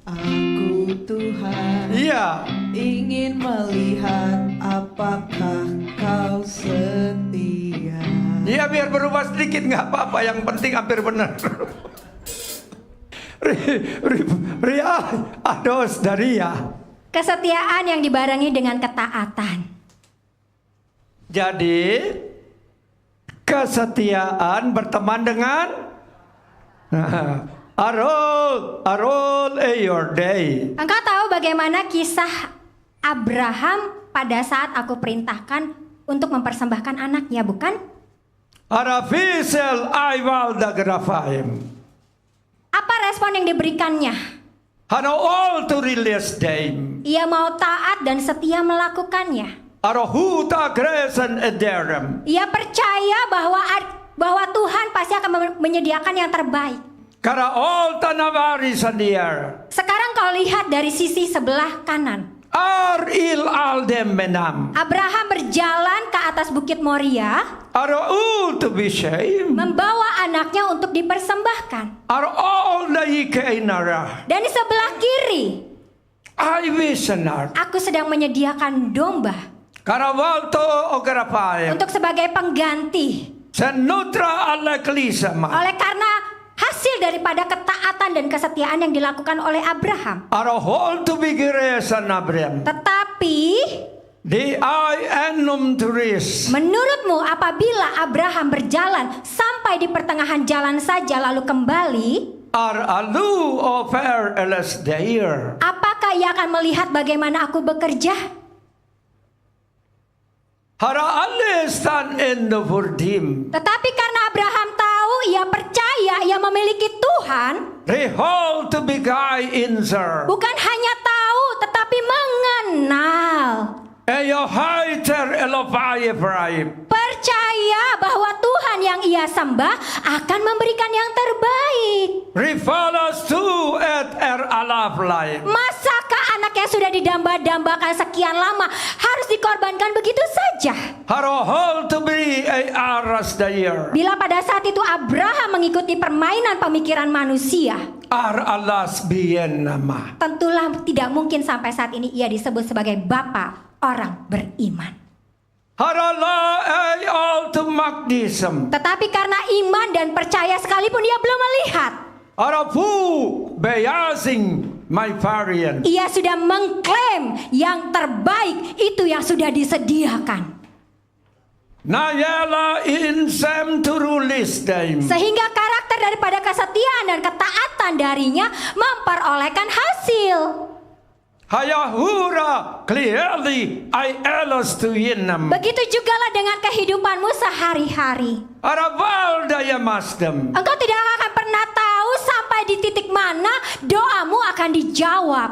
aku Tuhan Iya. ingin melihat apakah kau setia. Iya, biar berubah sedikit nggak apa-apa. Yang penting hampir benar. Ria ados daria. Kesetiaan yang dibarengi dengan ketaatan. Jadi kesetiaan berteman dengan Arol your day. Engkau tahu bagaimana kisah Abraham pada saat aku perintahkan untuk mempersembahkan anaknya, bukan? Arafisel aival dagrafaim. Apa respon yang diberikannya? Hano all to release them. Ia mau taat dan setia melakukannya. Arohuta gresen ederem. Ia percaya bahwa Tuhan pasti akan menyediakan yang terbaik. Kara all tanavari sandiar. Sekarang kau lihat dari sisi sebelah kanan. Ar il aldem menam. Abraham berjalan ke atas bukit Moria, Aro ul to be shame. membawa anaknya untuk dipersembahkan. Aro all na ikainara. Dan di sebelah kiri, I visionar. aku sedang menyediakan domba Karavalto o karapayem. untuk sebagai pengganti. Senutra ala klisama. Oleh karena hasil daripada ketaatan dan kesetiaan yang dilakukan oleh Abraham. Aro hol to be giresan abrem. Tetapi Di I enum turis. menurutmu apabila Abraham berjalan sampai di pertengahan jalan saja lalu kembali, Ar alu offer eles deir. apakah ia akan melihat bagaimana aku bekerja? Hara alistan endo furdim. Tetapi karena Abraham tahu, ia percaya, ia memiliki Tuhan, Rehol to be guy inser. bukan hanya tahu tetapi mengenal. Eyo haiter elofai Ephraim. Percaya bahwa Tuhan yang ia sembah akan memberikan yang terbaik. Rifalas tu et alaf lain. Masakah anak yang sudah didamba-dambakan sekian lama harus dikorbankan begitu saja? Haro hol to be a aras deir. Bila pada saat itu Abraham mengikuti permainan pemikiran manusia, Ar alas bien nama. tentulah tidak mungkin sampai saat ini ia disebut sebagai bapa orang beriman. Harala ay all to makdism. Tetapi karena iman dan percaya sekalipun ia belum melihat, Arafu beyazing my variant. ia sudah mengklaim yang terbaik itu yang sudah disediakan. Nayala insem turulis daim. Sehingga karakter daripada kesetiaan dan ketaatan darinya memperolehkan hasil. Hayahura clearly I elos to yinam. Begitu jugalah dengan kehidupanmu sehari-hari. Araval daya masdem. Engkau tidak akan pernah tahu sampai di titik mana doamu akan dijawab.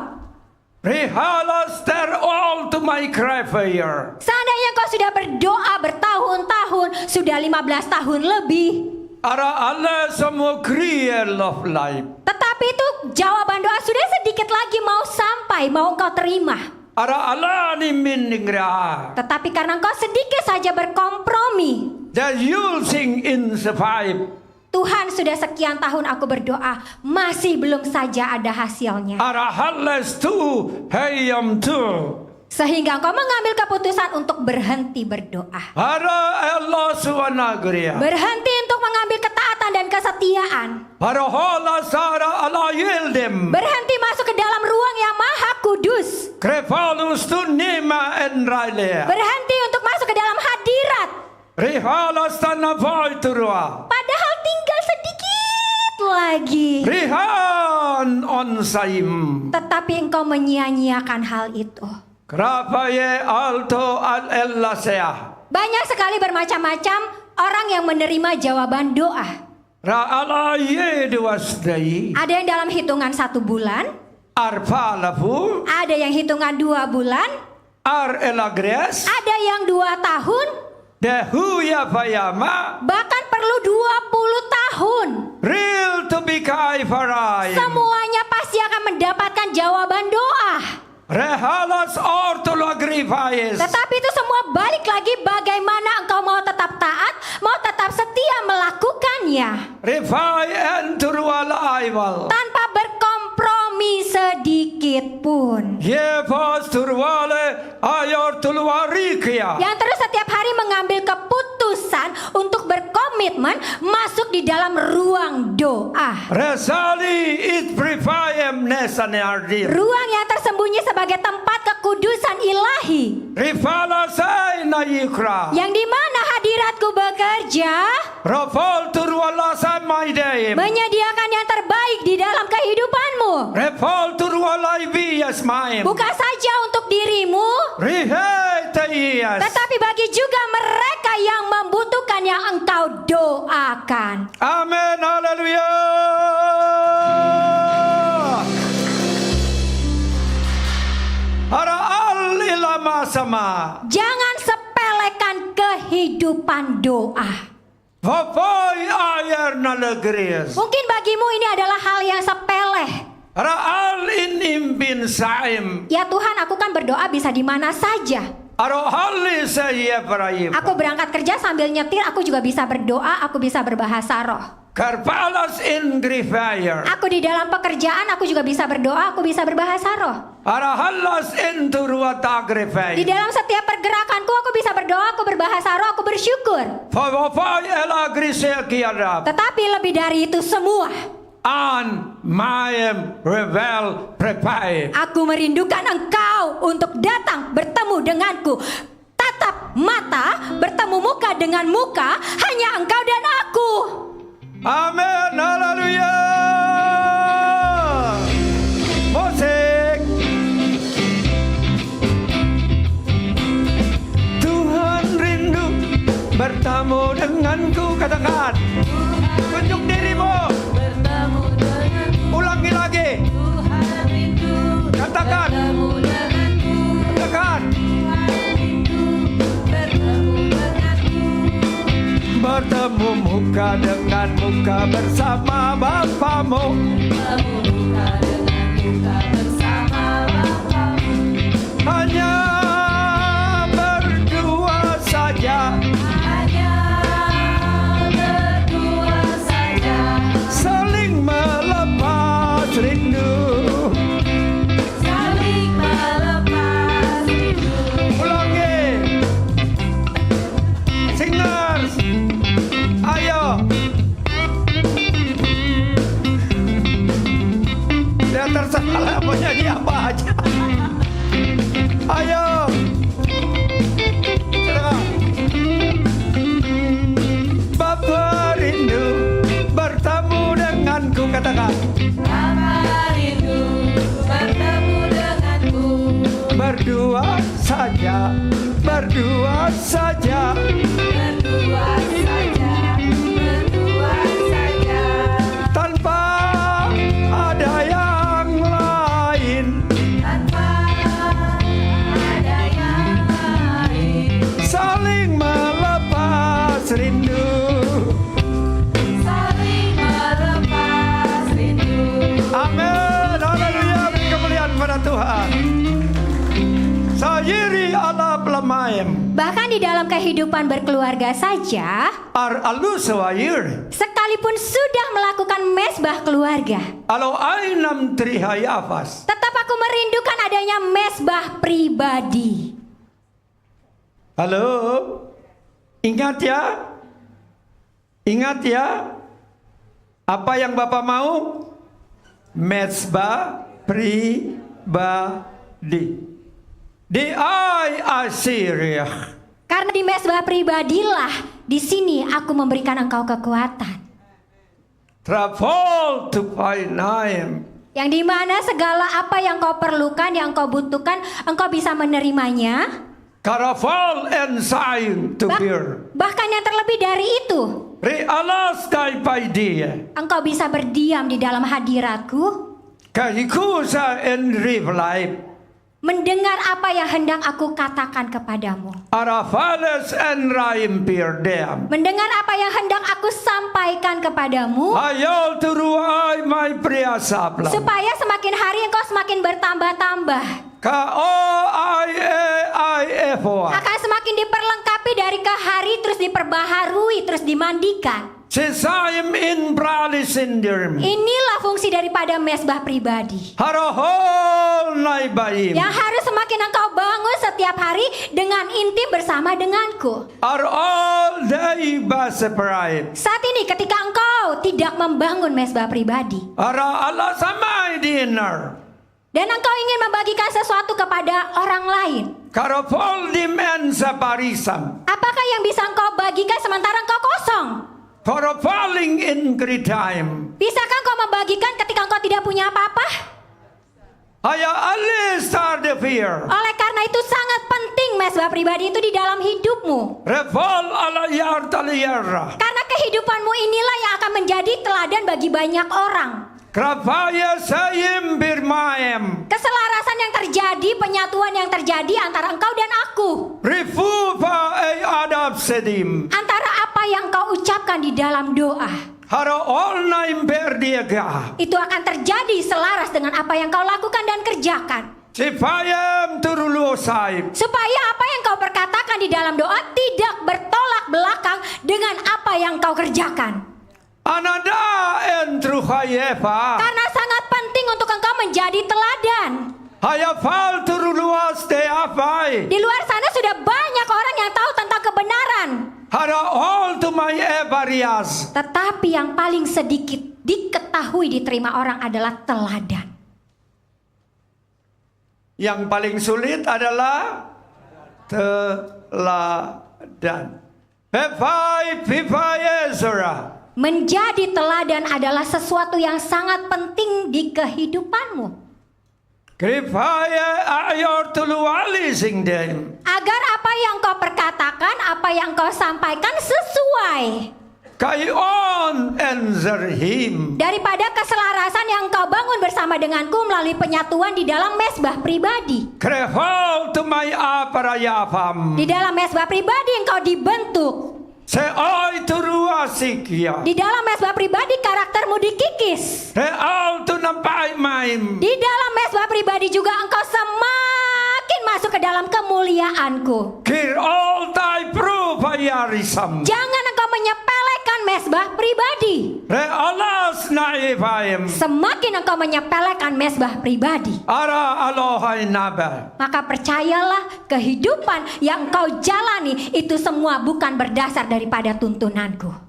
Rehalas ter all to my cry fire. Seandainya engkau sudah berdoa bertahun-tahun, sudah 15 tahun lebih, Ara Allah semua kriel of life. tetapi Tetapi itu jawaban doa sudah sedikit lagi mau sampai, mau engkau terima. Ara alani minningra. Tetapi karena engkau sedikit saja berkompromi, That you'll sing in survive. Tuhan, sudah sekian tahun aku berdoa, masih belum saja ada hasilnya. Ara halles tu heyam tu. Sehingga engkau mengambil keputusan untuk berhenti berdoa. Ara Allah suwanagriya. Berhenti untuk mengambil ketaatan dan kesetiaan. Para hola sara ala yildem. Berhenti masuk ke dalam ruang yang maha kudus. Krepalus tu nima enrailea. Berhenti untuk masuk ke dalam hadirat. Rihalas tanavoy turua. Padahal tinggal sedikit lagi. Rihan on saim. Tetapi engkau menyia-nyiakan hal itu. Krapaye alto al ellasea. Banyak sekali bermacam-macam orang yang menerima jawaban doa. Ra ala yeduasdai. Ada yang dalam hitungan 1 bulan, Arpalapu. ada yang hitungan 2 bulan, Ar elagres. ada yang 2 tahun, Dehuya payama. bahkan perlu 20 tahun. Real to be kai farai. Semuanya pasti akan mendapatkan jawaban doa. Rehalas ortolagrifayes. Tetapi itu semua balik lagi bagaimana engkau mau tetap taat, mau tetap setia melakukannya. Rifai enturwal aival. Tanpa berkompromi sedikit pun. Ye pasturwale ayor tulwarikia. Yang terus setiap hari mengambil keputusan untuk berkomitmen masuk di dalam ruang doa. Resali it prefayem nesane ardir. Ruang yang tersembunyi sebagai tempat kekudusan ilahi. Rifala say nayikra. Yang dimana hadiratku bekerja, Rafal turwala say maideim. menyediakan yang terbaik di dalam kehidupanmu. Rafal turwala ibiyas maim. Bukan saja untuk dirimu, Rihei taiyas. tetapi bagi juga mereka yang membutuhkan yang engkau doakan. Amin, haleluya. Ara alilama sama. Jangan sepelekan kehidupan doa. Vapai ayer nalegris. Mungkin bagimu ini adalah hal yang sepele. Ara al inimbin saim. Ya Tuhan, aku kan berdoa bisa di mana saja. Ara hali saya Ibrahim. Aku berangkat kerja sambil nyetir, aku juga bisa berdoa, aku bisa berbahasa roh. Karpalas in grifayer. Aku di dalam pekerjaan, aku juga bisa berdoa, aku bisa berbahasa roh. Ara halas in turwata Di grifay. dalam setiap pergerakanku, aku bisa berdoa, aku berbahasa roh, aku bersyukur. Vapai ela grisya kiarab. Tetapi lebih dari itu semua, An maem revel prepare. aku merindukan engkau untuk datang bertemu denganku. Tatap mata, bertemu muka dengan muka, hanya engkau dan aku. Amin, haleluya. Musik. Tuhan rindu bertemu denganku, katakan. Tunjuk dirimu. Bertemu denganku, Ulangi lagi. Tuhan rindu. Katakan. Bertemu denganku, Katakan. Tuhan rindu. Bertemu denganku, Bertemu muka dengan muka bersama Bapamu. bertemu muka dengan muka bersama Bapamu. Hanya berdua saja. Hanya berdua saja, Saling melepas rindu. saling melepas rindu. Ulangi. Singers. Ayo. Ya terserah mau nyanyi apa aja. Ayo. Silakan. Bapa rindu bertemu denganku, katakan. Bapa rindu bertemu denganku. Berdua saja, berdua saja. Berdua saja, berdua saja, Tanpa ada yang lain. tanpa ada yang lain. Saling melepas rindu. Saling melepas rindu. yiri ala plamaem. Bahkan di dalam kehidupan berkeluarga saja, Ar alu sawayir. sekalipun sudah melakukan mesbah keluarga, Alo ainam trihayafas. tetap aku merindukan adanya mesbah pribadi. Halo. Ingat ya. Ingat ya. Apa yang Bapak mau? Mesbah pribadi. Di Assyria. Karena di mesbah pribadilah di sini aku memberikan engkau kekuatan, Travel to Painaim. yang dimana segala apa yang kau perlukan, yang kau butuhkan, engkau bisa menerimanya. Karaval and sign to hear. Bahkan yang terlebih dari itu, Realas kay paidia. engkau bisa berdiam di dalam hadiratku, Kahikusa and live life. mendengar apa yang hendak aku katakan kepadamu, Arafales and raim pirdem. mendengar apa yang hendak aku sampaikan kepadamu, Ayol turuay may priasaplam. supaya semakin hari engkau semakin bertambah-tambah, Ka o I efo. akan semakin diperlengkapi dari ke hari, terus diperbaharui, terus dimandikan. Sisaim in pralisindirm. Inilah fungsi daripada mesbah pribadi, Harohol naibaim. yang harus semakin engkau bangun setiap hari dengan intim bersama denganku. Are all day basepraim. Saat ini ketika engkau tidak membangun mesbah pribadi, Ara ala samay dinner. dan engkau ingin membagikan sesuatu kepada orang lain, Karapol dimen sa parisam. apakah yang bisa engkau bagikan sementara engkau kosong? Parapaling in great time. Bisakah engkau membagikan ketika engkau tidak punya apa-apa? Haya alis start the fear. Oleh karena itu sangat penting mesbah pribadi itu di dalam hidupmu, Revol ala yar taliyara. karena kehidupanmu inilah yang akan menjadi teladan bagi banyak orang. Krapaya sayim birmaem. Keselarasan yang terjadi, penyatuan yang terjadi antara engkau dan aku, Rifupa ay adab sedim. antara apa yang kau ucapkan di dalam doa, Haro all naim berdiaga. itu akan terjadi selaras dengan apa yang kau lakukan dan kerjakan. Sipayam turulu saib. Supaya apa yang kau perkatakan di dalam doa tidak bertolak belakang dengan apa yang kau kerjakan. Anada entru hayefa. Karena sangat penting untuk engkau menjadi teladan. Hayafal turuluas de afai. Di luar sana sudah banyak orang yang tahu tentang kebenaran, Hara all to my evarias. tetapi yang paling sedikit diketahui diterima orang adalah teladan. Yang paling sulit adalah teladan. Pepai Ezra. Menjadi teladan adalah sesuatu yang sangat penting di kehidupanmu, Kripaya ayor tuluali singdem. agar apa yang kau perkatakan, apa yang kau sampaikan sesuai Kayon enzerhim. daripada keselarasan yang kau bangun bersama denganku melalui penyatuan di dalam mesbah pribadi. Krehol to my aparayapam. Di dalam mesbah pribadi engkau dibentuk. Se oy turuasikya. Di dalam mesbah pribadi karaktermu dikikis. Real to nampai maim. Di dalam mesbah pribadi juga engkau semakin masuk ke dalam kemuliaanku. Kir all tai pruvayarisam. Jangan engkau menyepelekan mesbah pribadi. Realas naivaim. Semakin engkau menyepelekan mesbah pribadi, Ara alohai naba. maka percayalah kehidupan yang engkau jalani itu semua bukan berdasar daripada tuntunanku.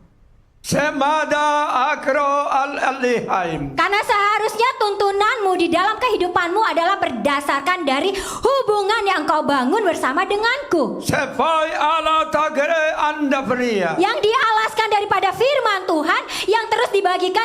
Semada akro al-alihaim. Karena seharusnya tuntunanmu di dalam kehidupanmu adalah berdasarkan dari hubungan yang engkau bangun bersama denganku, Sefai ala tagre anda pria. yang dialaskan daripada firman Tuhan yang terus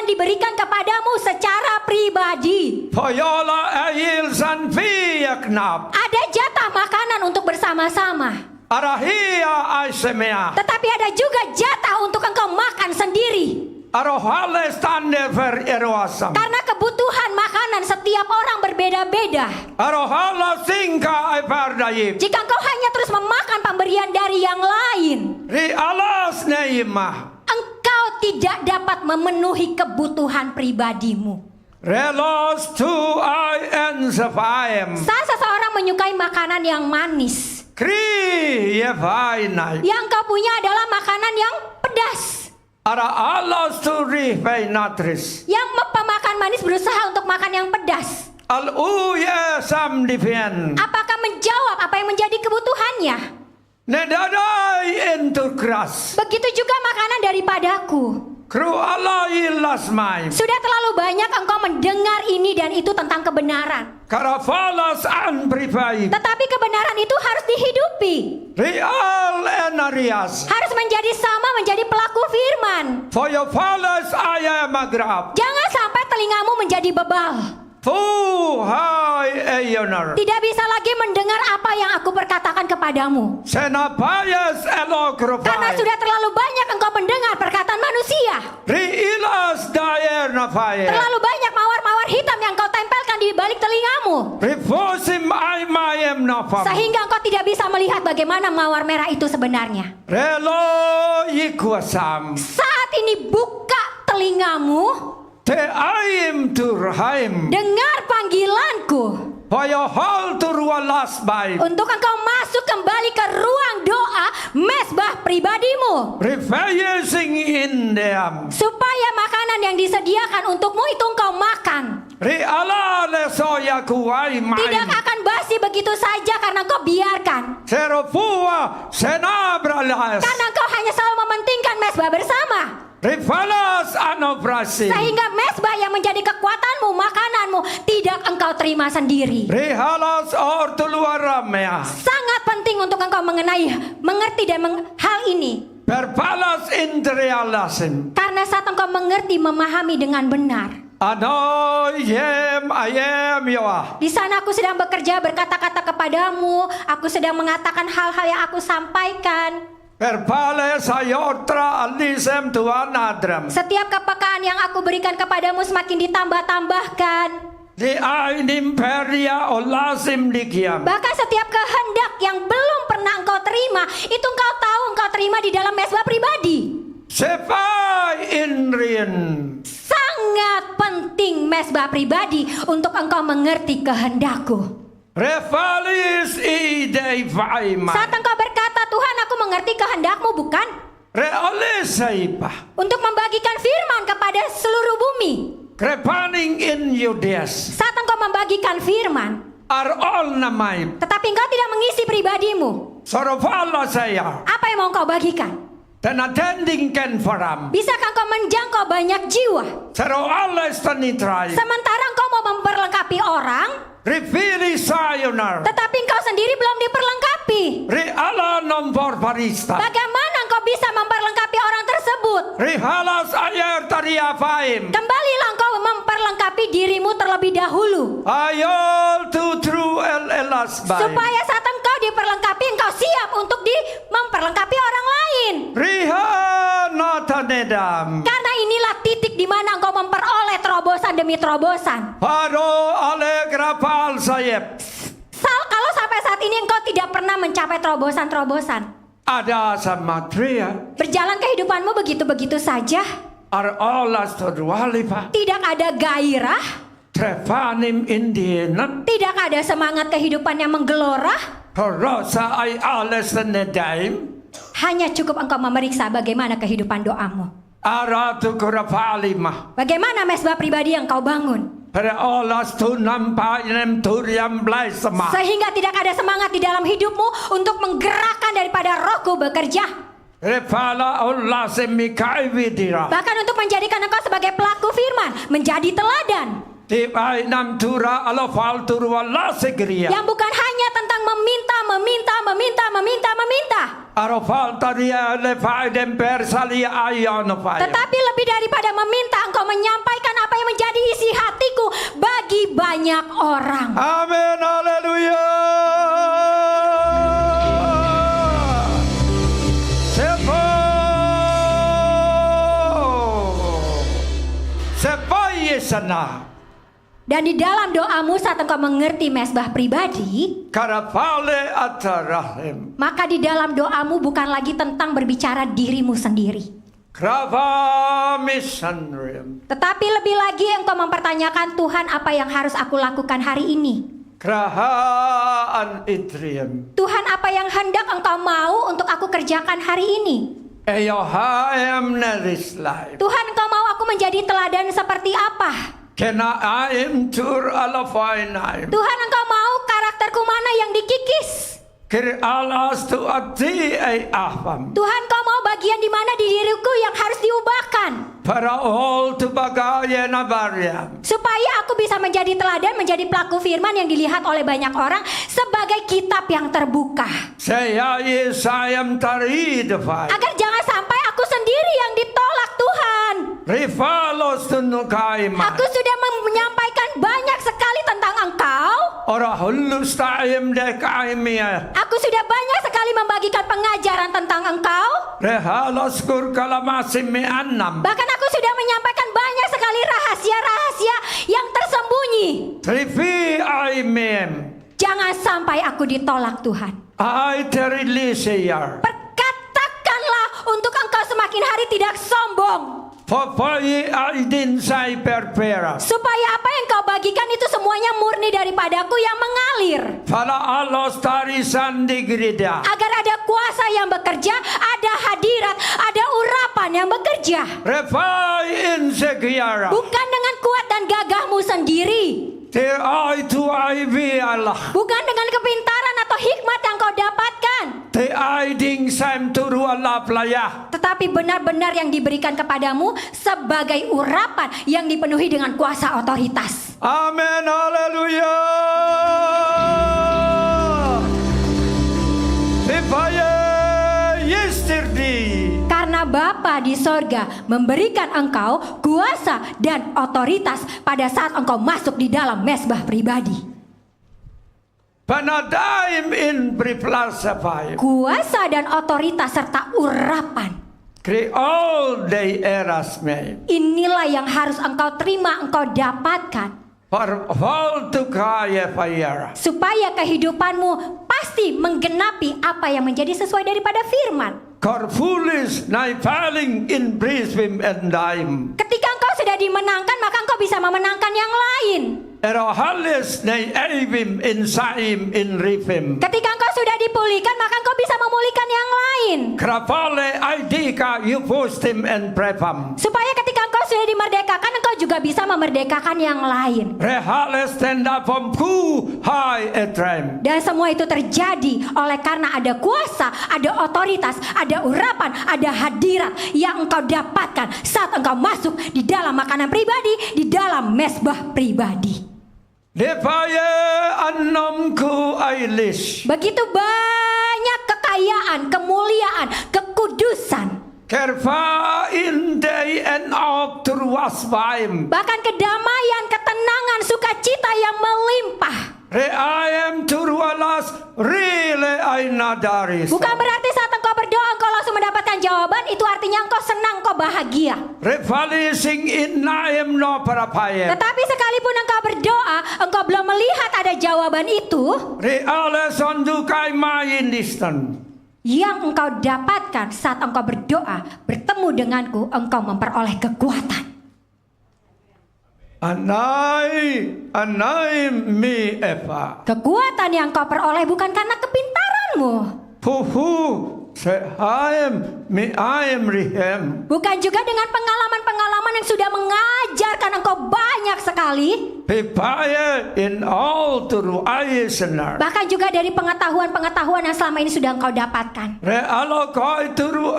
diberikan kepadamu secara pribadi. Poyola ayil sanfi yaknap. Ada jatah makanan untuk bersama-sama, Arahia aisemea. tetapi ada juga jatah untuk engkau makan sendiri. Arohales tande ver eroasam. Karena kebutuhan makanan setiap orang berbeda-beda. Arohala singka epardayip. Jika engkau hanya terus memakan pemberian dari yang lain, Ri alas neimah. engkau tidak dapat memenuhi kebutuhan pribadimu. Relos tu I en sefaem. Saat seseorang menyukai makanan yang manis, Kri ye vainai. yang kau punya adalah makanan yang pedas. Ara alos tu rih natris. Yang pemakan manis berusaha untuk makan yang pedas. Al uye sam dipian. Apakah menjawab apa yang menjadi kebutuhannya? Nedadai entur keras. Begitu juga makanan daripadaku. Kru alai lasmai. Sudah terlalu banyak engkau mendengar ini dan itu tentang kebenaran. Karafalas an privai. Tetapi kebenaran itu harus dihidupi. Real enarias. Harus menjadi sama menjadi pelaku firman. For your fathers I am agrab. Jangan sampai telingamu menjadi bebal. Hai eyonar. Tidak bisa lagi mendengar apa yang aku perkatakan kepadamu. Senapayas Karena elokropai. sudah terlalu banyak engkau mendengar perkataan manusia. Riilas daer napaye. Terlalu banyak mawar-mawar hitam yang kau tempelkan di balik telingamu. Rifosim ai mayem nafam. Sehingga engkau tidak bisa melihat bagaimana mawar merah itu sebenarnya. Relo ikwasam. Saat ini buka telingamu. Te aim turhaim. Dengar panggilanku. Paya hal turwalas baik. Untuk engkau masuk kembali ke ruang doa mesbah pribadimu. Refayesing indeam. Supaya makanan yang disediakan untukmu itu engkau makan. Riala lesoya kuai Tidak maim. akan basi begitu saja karena engkau biarkan. Serofua senabralas. Karena engkau hanya selalu mementingkan mesbah bersama. Rifalas anoprasi. Sehingga mesbah yang menjadi kekuatanmu, makananmu tidak engkau terima sendiri. Rihalas ortuluaramea. Sangat penting untuk engkau mengerti dan hal ini. Perpalas intrialasim. Karena saat engkau mengerti, memahami dengan benar. Anoyem ayem yoah. Di sana aku sedang bekerja berkata-kata kepadamu. Aku sedang mengatakan hal-hal yang aku sampaikan. Perpales ayotra alisem tuan adram. Setiap kepekaan yang aku berikan kepadamu semakin ditambah-tambahkan. Di ainim peria olasim dikiam. Bahkan setiap kehendak yang belum pernah engkau terima, itu engkau tahu engkau terima di dalam mesbah pribadi. Sepai inrin. Sangat penting mesbah pribadi untuk engkau mengerti kehendakku. Refalis idei faima. Saat engkau berkata, Tuhan aku mengerti kehendakmu bukan? Realis saipa. Untuk membagikan firman kepada seluruh bumi. Krepaning in Yudes. Saat engkau membagikan firman, Are all namai. tetapi engkau tidak mengisi pribadimu. Sorofala saya. Apa yang mau engkau bagikan? Dan attending ken faram. Bisakah engkau menjangkau banyak jiwa? Sero alles tanitrai. Sementara engkau mau memperlengkapi orang, Rifili sayunar. tetapi engkau sendiri belum diperlengkapi. Riala nombor parista. Bagaimana engkau bisa memperlengkapi orang tersebut? Rihalas ayer tariafaim. Kembalilah engkau memperlengkapi dirimu terlebih dahulu. Ayol tutru el elas bay. Supaya saat engkau diperlengkapi, engkau siap untuk memperlengkapi orang lain. Rihana tanedam. Karena inilah titik di mana engkau memperoleh terobosan demi terobosan. Paro ale grapal sayep. Kalau sampai saat ini engkau tidak pernah mencapai terobosan-terobosan, Ada sama tria. berjalan kehidupanmu begitu-begitu saja, Ar olas todwalipa. tidak ada gairah, Trefanim indienan. tidak ada semangat kehidupan yang menggelora. Rosa ay ales nedaim. Hanya cukup engkau memeriksa bagaimana kehidupan doamu. Aratu kurapalima. Bagaimana mesbah pribadi yang kau bangun. Pada olas tu nampak nem turiam blai sama. Sehingga tidak ada semangat di dalam hidupmu untuk menggerakkan daripada rohku bekerja. Repala olas emikai vidira. Bahkan untuk menjadikan engkau sebagai pelaku firman. Menjadi teladan. Tibai nam tura alofal turwala segria. Yang bukan hanya tentang meminta. Arofal taria lefai demper salia ayonofai. Tetapi lebih daripada meminta, engkau menyampaikan apa yang menjadi isi hatiku bagi banyak orang. Amin, haleluya. Sepo yesana. Dan di dalam doamu saat engkau mengerti mesbah pribadi, Karapale atarahim. maka di dalam doamu bukan lagi tentang berbicara dirimu sendiri. Krava misandrium. Tetapi lebih lagi engkau mempertanyakan, Tuhan, apa yang harus aku lakukan hari ini? Krahaan itrium. Tuhan, apa yang hendak engkau mau untuk aku kerjakan hari ini? Eyohaem nerislai. Tuhan, engkau mau aku menjadi teladan seperti apa? Kenaim tur alafainaim. Tuhan, engkau mau karakterku mana yang dikikis? Kir alas tu akti ay aham. Tuhan, kau mau bagian di mana di diriku yang harus diubahkan? Para all tu bagaya nabaryam. Supaya aku bisa menjadi teladan, menjadi pelaku firman yang dilihat oleh banyak orang sebagai kitab yang terbuka. Saya Yesayam taridafai. Agar jangan sampai aku sendiri yang ditolak Tuhan. Rifalos tunukaima. Aku sudah menyampaikan banyak sekali tentang Engkau. Ora hulus taim dekaimia. Aku sudah banyak sekali membagikan pengajaran tentang Engkau. Rehalos kur kalamasim mi'annam. Bahkan aku sudah menyampaikan banyak sekali rahasia-rahasia yang tersembunyi. Trifi aimem. Jangan sampai aku ditolak Tuhan. Ai terilisiyar. Perkatakanlah untuk Engkau semakin hari tidak sombong. Popoyi aidin sai perpera. Supaya apa yang kau bagikan itu semuanya murni daripadaku yang mengalir. Fala alos tarisan digrida. Agar ada kuasa yang bekerja, ada hadirat, ada urapan yang bekerja. Refai insekiara. Bukan dengan kuat dan gagahmu sendiri. Te ai tu ai vi Allah. Bukan dengan kepintaran atau hikmat yang kau dapatkan. Te ai ding sam turu Allah playa. Tetapi benar-benar yang diberikan kepadamu sebagai urapan yang dipenuhi dengan kuasa otoritas. Amin, haleluya. Ifaya yesterday. Karena Bapa di sorga memberikan engkau kuasa dan otoritas pada saat engkau masuk di dalam mesbah pribadi. Panadaim in priplasafai. Kuasa dan otoritas serta urapan. Kri all day eras me. Inilah yang harus engkau terima, engkau dapatkan. For all to kaya fire. Supaya kehidupanmu pasti menggenapi apa yang menjadi sesuai daripada firman. Korfulis naipaling in Brisbane and Dime. Ketika engkau sudah dimenangkan, maka engkau bisa memenangkan yang lain. Erohalis nei Eivim in Saim in Rifim. Ketika engkau sudah dipulihkan, maka engkau bisa memulihkan yang lain. Krapale aidika yufustim and prepam. Supaya ketika engkau sudah dimerdekakan, engkau juga bisa memerdekakan yang lain. Rehales tenda pomku hai etrem. Dan semua itu terjadi oleh karena ada kuasa, ada otoritas, ada urapan, ada hadirat yang engkau dapatkan saat engkau masuk di dalam makanan pribadi, di dalam mesbah pribadi. Depaye annamku ailis. Begitu banyak kekayaan, kemuliaan, kekudusan. Kerfa in day and out turwasvaim. Bahkan kedamaian, ketenangan, sukacita yang melimpah. Re I am turwalas rile ainadaris. Bukan berarti saat engkau berdoa engkau langsung mendapatkan jawaban. Itu artinya engkau senang, engkau bahagia. Re falising in naim no parapayem. Tetapi sekalipun engkau berdoa, engkau belum melihat ada jawaban itu. Re aleson dukai main distan. Yang engkau dapatkan saat engkau berdoa, bertemu denganku, engkau memperoleh kekuatan. Anai mi eva. Kekuatan yang engkau peroleh bukan karena kepintaranmu. Puhu sehaim mi aim rihem. Bukan juga dengan pengalaman-pengalaman yang sudah mengajarkan engkau banyak sekali. Pipaye in all turu aisenar. Bahkan juga dari pengetahuan-pengetahuan yang selama ini sudah engkau dapatkan. Re alokai turu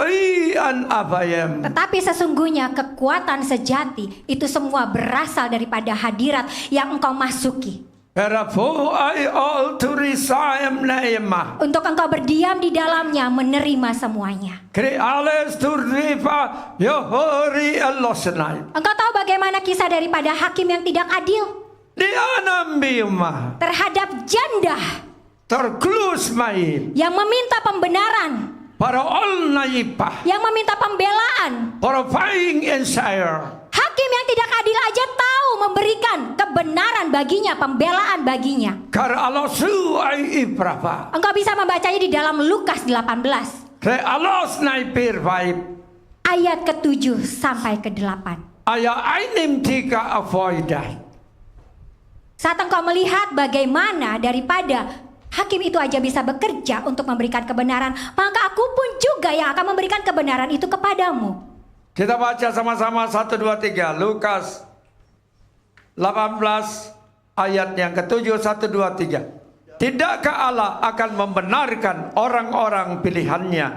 an abayem. Tetapi sesungguhnya kekuatan sejati itu semua berasal daripada hadirat yang engkau masuki. Perapu ai all turisaem naima. Untuk engkau berdiam di dalamnya, menerima semuanya. Kri ales turrifa yohori allosenai. Engkau tahu bagaimana kisah daripada hakim yang tidak adil Di anambiuma. terhadap janda Terklus mai. yang meminta pembenaran, Para all naipah. yang meminta pembelaan. Para fighting insire. Hakim yang tidak adil aja tahu memberikan kebenaran baginya, pembelaan baginya. Kar alosu ai iprapa. Engkau bisa membacanya di dalam Lukas 18. Re alos naipir vibe. ayat ke-7 sampai ke-8. Ayat ainim tika avoidat. Saat engkau melihat bagaimana daripada hakim itu aja bisa bekerja untuk memberikan kebenaran, maka aku pun juga yang akan memberikan kebenaran itu kepadamu. Kita baca sama-sama 1, 2, 3. Lukas 18 ayat yang ke-7, 1, 2, 3. Tidakkah Allah akan membenarkan orang-orang pilihannya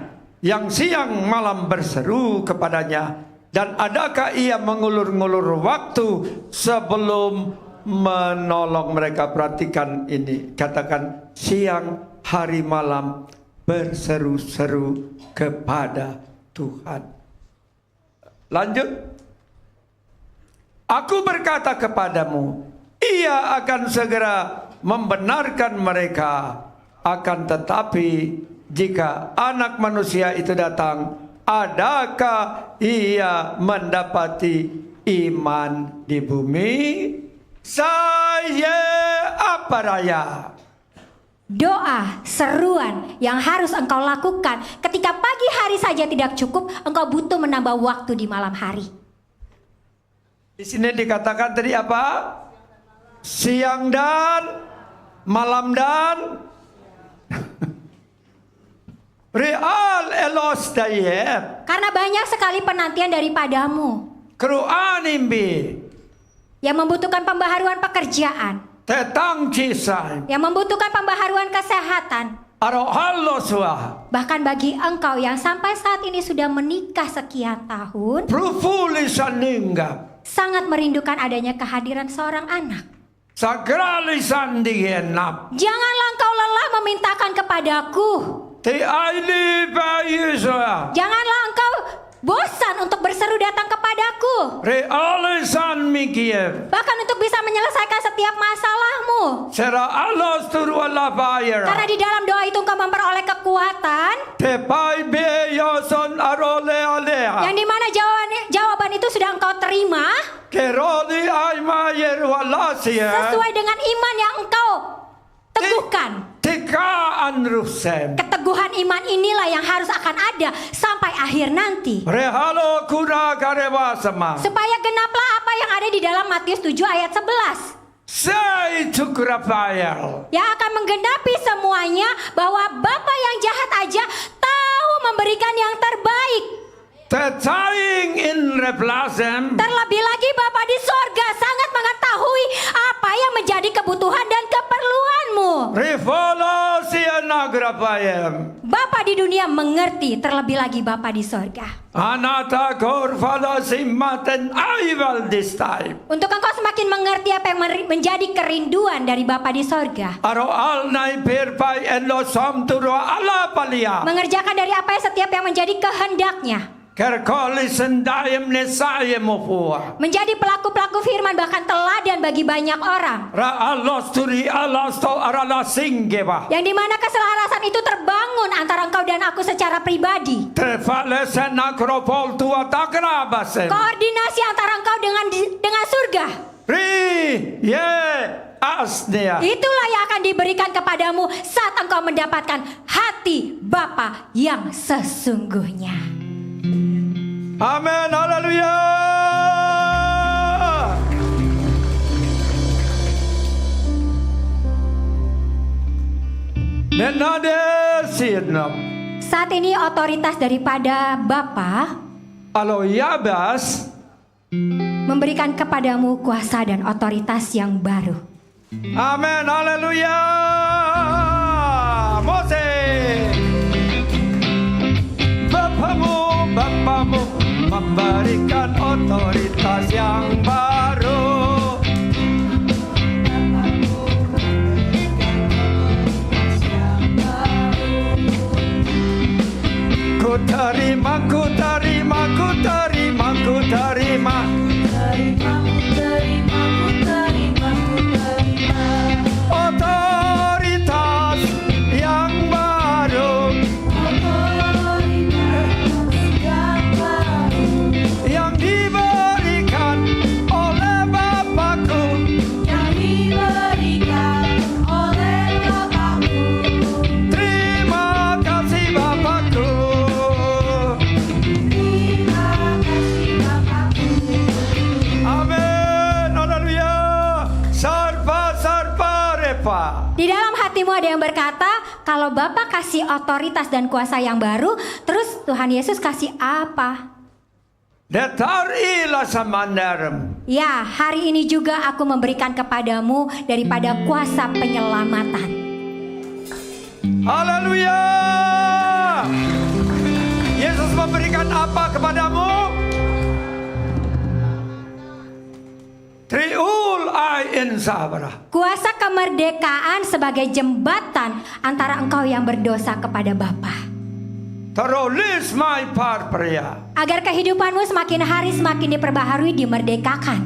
yang siang malam berseru kepadanya? Dan adakah ia mengulur-ngulur waktu sebelum menolong mereka? Perhatikan ini, katakan siang hari malam berseru-seru kepada Tuhan. Lanjut. Aku berkata kepadamu, ia akan segera membenarkan mereka. Akan tetapi jika anak manusia itu datang, adakah ia mendapati iman di bumi? Saya apa raya? Doa, seruan yang harus engkau lakukan ketika pagi hari saja tidak cukup, engkau butuh menambah waktu di malam hari. Di sini dikatakan tadi apa? Siang dan malam dan real elos dayet. Karena banyak sekali penantian daripadamu Keruan imbi yang membutuhkan pembaharuan pekerjaan, tetang cisai yang membutuhkan pembaharuan kesehatan. arohaloswa Bahkan bagi engkau yang sampai saat ini sudah menikah sekian tahun, profulisan ninggap sangat merindukan adanya kehadiran seorang anak. sagralisan dienap Janganlah engkau lelah memintakan kepadaku. ti aili bayiswa Janganlah engkau bosan untuk berseru datang kepadaku. realisan mikiev Bahkan untuk bisa menyelesaikan setiap masalahmu. sera alos turu Allah bayar Karena di dalam doa itu engkau memperoleh kekuatan, te pai beyoson arole alea yang dimana jawaban itu sudah engkau terima keroli aymayer walasia sesuai dengan iman yang engkau teguhkan. tikaan rusem Keteguhan iman inilah yang harus akan ada sampai akhir nanti. rehalo kura karewa sama Supaya genaplah apa yang ada di dalam Matius 7 ayat 11. say tukrapayal Yang akan menggenapi semuanya, bahwa Bapa yang jahat aja tahu memberikan yang terbaik. tetaing in replasem Terlebih lagi Bapa di sorga sangat mengetahui apa yang menjadi kebutuhan dan keperluanmu. Revolusia nagrapayem Bapa di dunia mengerti, terlebih lagi Bapa di sorga. anata korfala simaten aival this time Untuk engkau semakin mengerti apa yang menjadi kerinduan dari Bapa di sorga. aro alnai perpai elo samturo ala palia Mengerjakan dari apa yang setiap yang menjadi kehendaknya. kerkoli sendayem nesayem ofua Menjadi pelaku-pelaku firman, bahkan teladan bagi banyak orang. ra alos turi alas to arala singgeba Yang dimana keselarasan itu terbangun antara engkau dan aku secara pribadi. Trefalesen akropol tua takrabasem Koordinasi antara engkau dengan surga. Ri ye asnea Itulah yang akan diberikan kepadamu saat engkau mendapatkan hati Bapa yang sesungguhnya. Amin, haleluya. Nenade sinam Saat ini otoritas daripada Bapa alo yabas memberikan kepadamu kuasa dan otoritas yang baru. amin, haleluya. Mose Bapamu memberikan otoritas yang baru. Ku terima, ku terima, ku terima, ku terima. Otoritas yang baru yang diberikan oleh Bapakku. Terima kasih Bapakku. berkata, kalau Bapa kasih otoritas dan kuasa yang baru, terus Tuhan Yesus kasih apa? Datar ila samandaram. Ya, hari ini juga aku memberikan kepadamu daripada kuasa penyelamatan. Haleluya. Yesus memberikan apa kepadamu? Triul ain sabra. Kuasa kemerdekaan sebagai jembatan antara engkau yang berdosa kepada Bapa. Terolis my parpria. Agar kehidupanmu semakin hari semakin diperbaharui, dimerdekakan.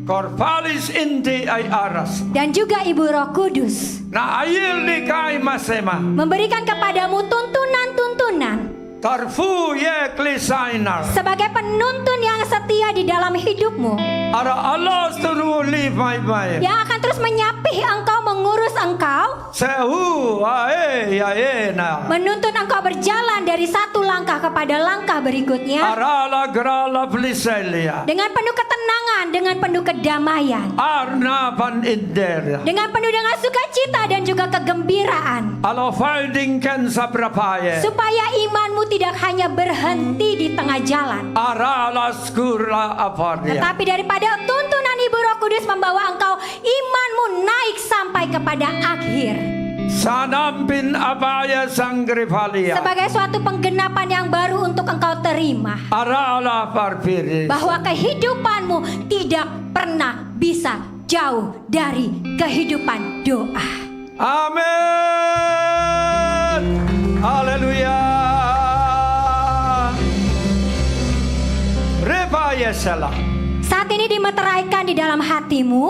Korpalis inti ay aras. Dan juga Ibu Roh Kudus Na ayil ni kay masema. memberikan kepadamu tuntunan-tuntunan Tarfu ye klisainar. sebagai penuntun yang setia di dalam hidupmu, Ara Allah turuli my bay. yang akan terus menyapih engkau, mengurus engkau, Sehu ae ya na. menuntun engkau berjalan dari satu langkah kepada langkah berikutnya Arala grala bliselia. dengan penuh ketenangan, dengan penuh kedamaian, Arna pan inder. dengan penuh dengan sukacita dan juga kegembiraan, Alo finding ken sabrapaye. supaya imanmu tidak hanya berhenti di tengah jalan, Arala skura aparia. tetapi daripada tuntunan Ibu Roh Kudus membawa engkau, imanmu naik sampai kepada akhir, Sanampin abaya sangripalia. sebagai suatu penggenapan yang baru untuk engkau terima, Arala parpiris. bahwa kehidupanmu tidak pernah bisa jauh dari kehidupan doa. Amin. Haleluya. Repaya salah. Saat ini dimeteraikan di dalam hatimu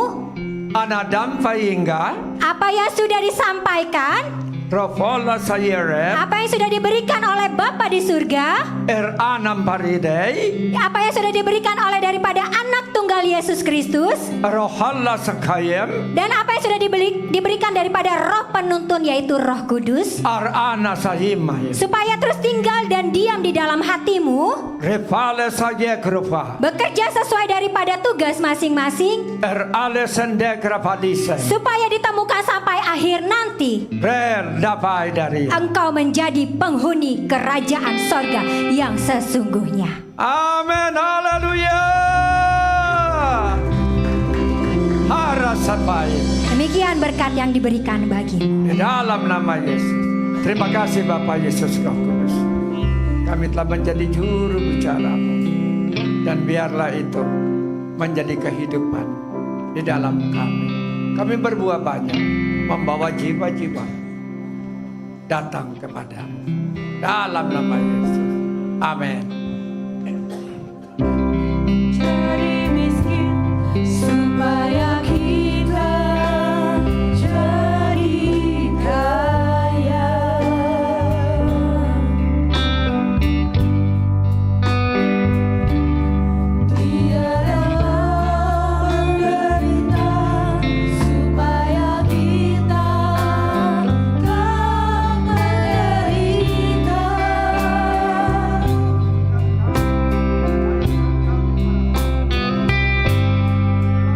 Anadam fainga. apa yang sudah disampaikan, Rofola sayere. apa yang sudah diberikan oleh Bapa di surga, Anam paridei. apa yang sudah diberikan oleh daripada Anak Tunggal Yesus Kristus, Rohalla sakayem. dan apa yang sudah diberikan daripada Roh Penuntun yaitu Roh Kudus, Arana sahimai. supaya terus tinggal dan diam di dalam hatimu, Refale saye krupa. bekerja sesuai daripada tugas masing-masing, Ale sende krapadise. supaya ditemukan sampai akhir nanti Dapai dari. engkau menjadi penghuni kerajaan sorga yang sesungguhnya. Amin. Haleluya. Harasan baik. Demikian berkat yang diberikan bagimu. Di dalam nama Yesus. Terima kasih Bapak Yesus Roh Kudus. Kami telah menjadi juru bicara-Mu. Dan biarlah itu menjadi kehidupan di dalam kami. Kami berbuah banyak. Membawa jiwa-jiwa datang kepadamu. Dalam nama Yesus. Amin. Jadi miskin supaya kita jadi kaya. Dia rela menderita supaya kita tak menderita.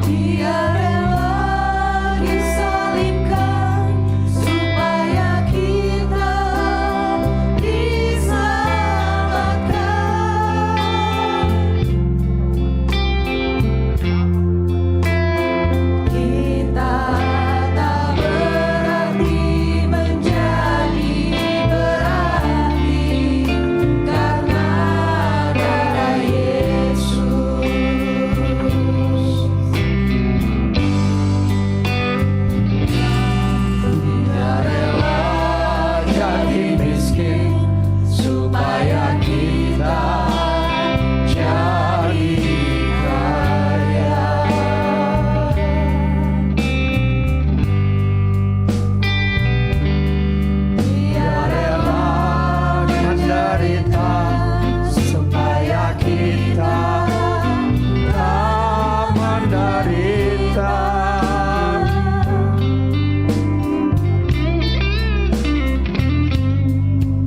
Dia rela disalibkan supaya kita diselamatkan. Kita tak berarti menjadi berarti karena darah Yesus. Dia rela jadi miskin supaya kita jadi kaya. Dia rela Menderita supaya kita tak menderita.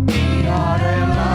Dia rela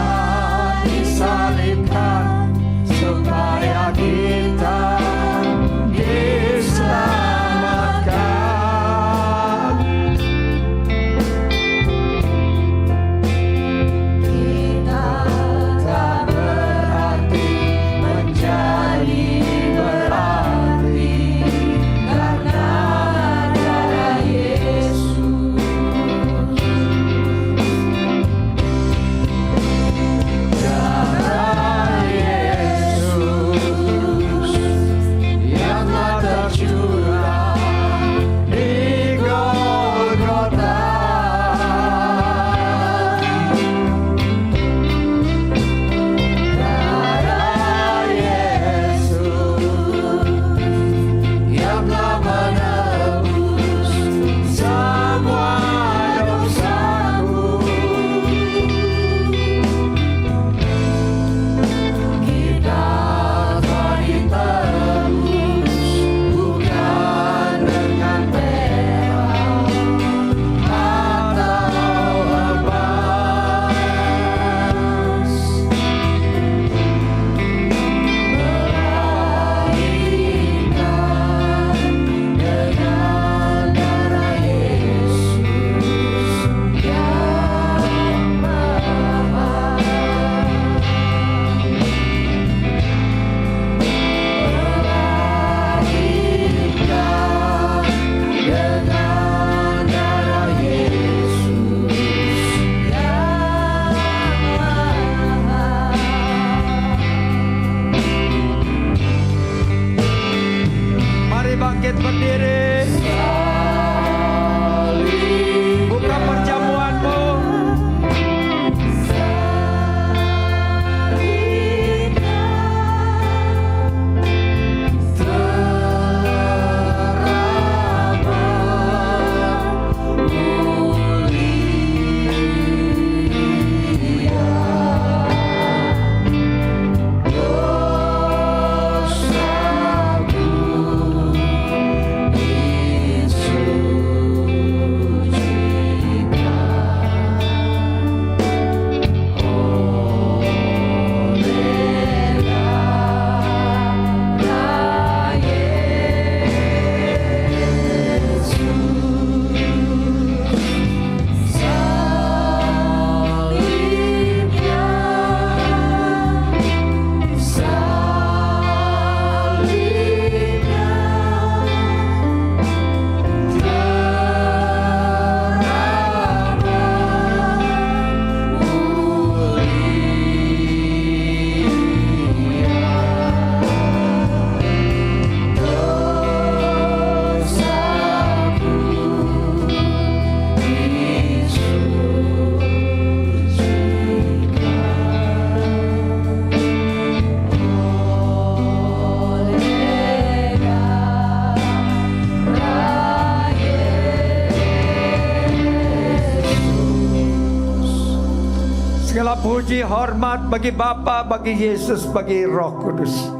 Segala puji hormat bagi Bapa, bagi Yesus, bagi Roh Kudus.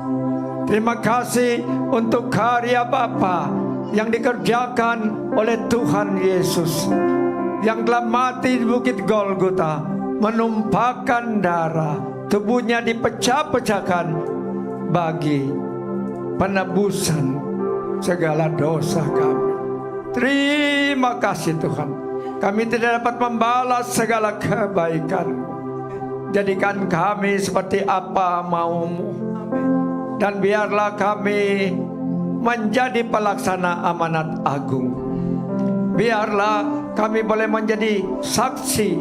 Terima kasih untuk karya Bapa yang dikerjakan oleh Tuhan Yesus, yang telah mati di Bukit Golgota, menumpahkan darah, tubuhnya dipecah-pecahkan bagi penebusan segala dosa kami. Terima kasih Tuhan. Kami tidak dapat membalas segala kebaikan. Jadikan kami seperti apa maumu. Dan biarlah kami menjadi pelaksana amanat agung. Biarlah kami boleh menjadi saksi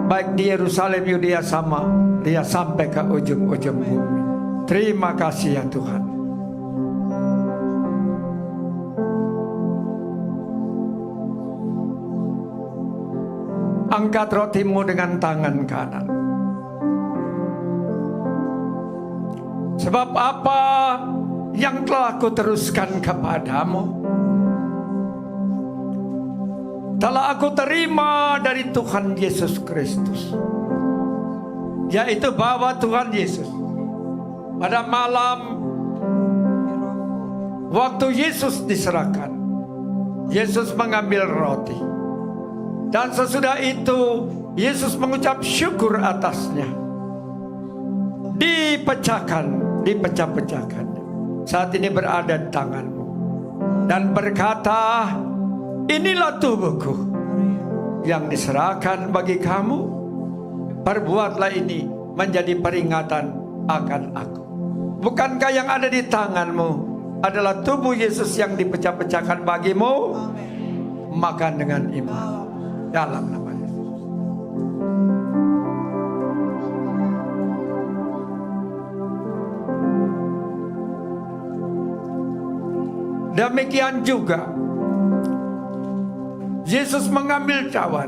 baik di Yerusalem, Yudea Samaria sampai ke ujung-ujung bumi. Terima kasih ya Tuhan. Angkat rotimu dengan tangan kanan. Sebab apa yang telah kuteruskan kepadamu telah aku terima dari Tuhan Yesus Kristus, yaitu bahwa Tuhan Yesus pada malam waktu Yesus diserahkan, Yesus mengambil roti, dan sesudah itu Yesus mengucap syukur atasnya, dipecah-pecahkan. Saat ini berada di tanganmu, dan berkata, inilah tubuhku yang diserahkan bagi kamu. Perbuatlah ini menjadi peringatan akan aku. Bukankah yang ada di tanganmu adalah tubuh Yesus yang dipecah-pecahkan bagimu? Makan dengan iman dalam nama Yesus. Demikian juga Yesus mengambil cawan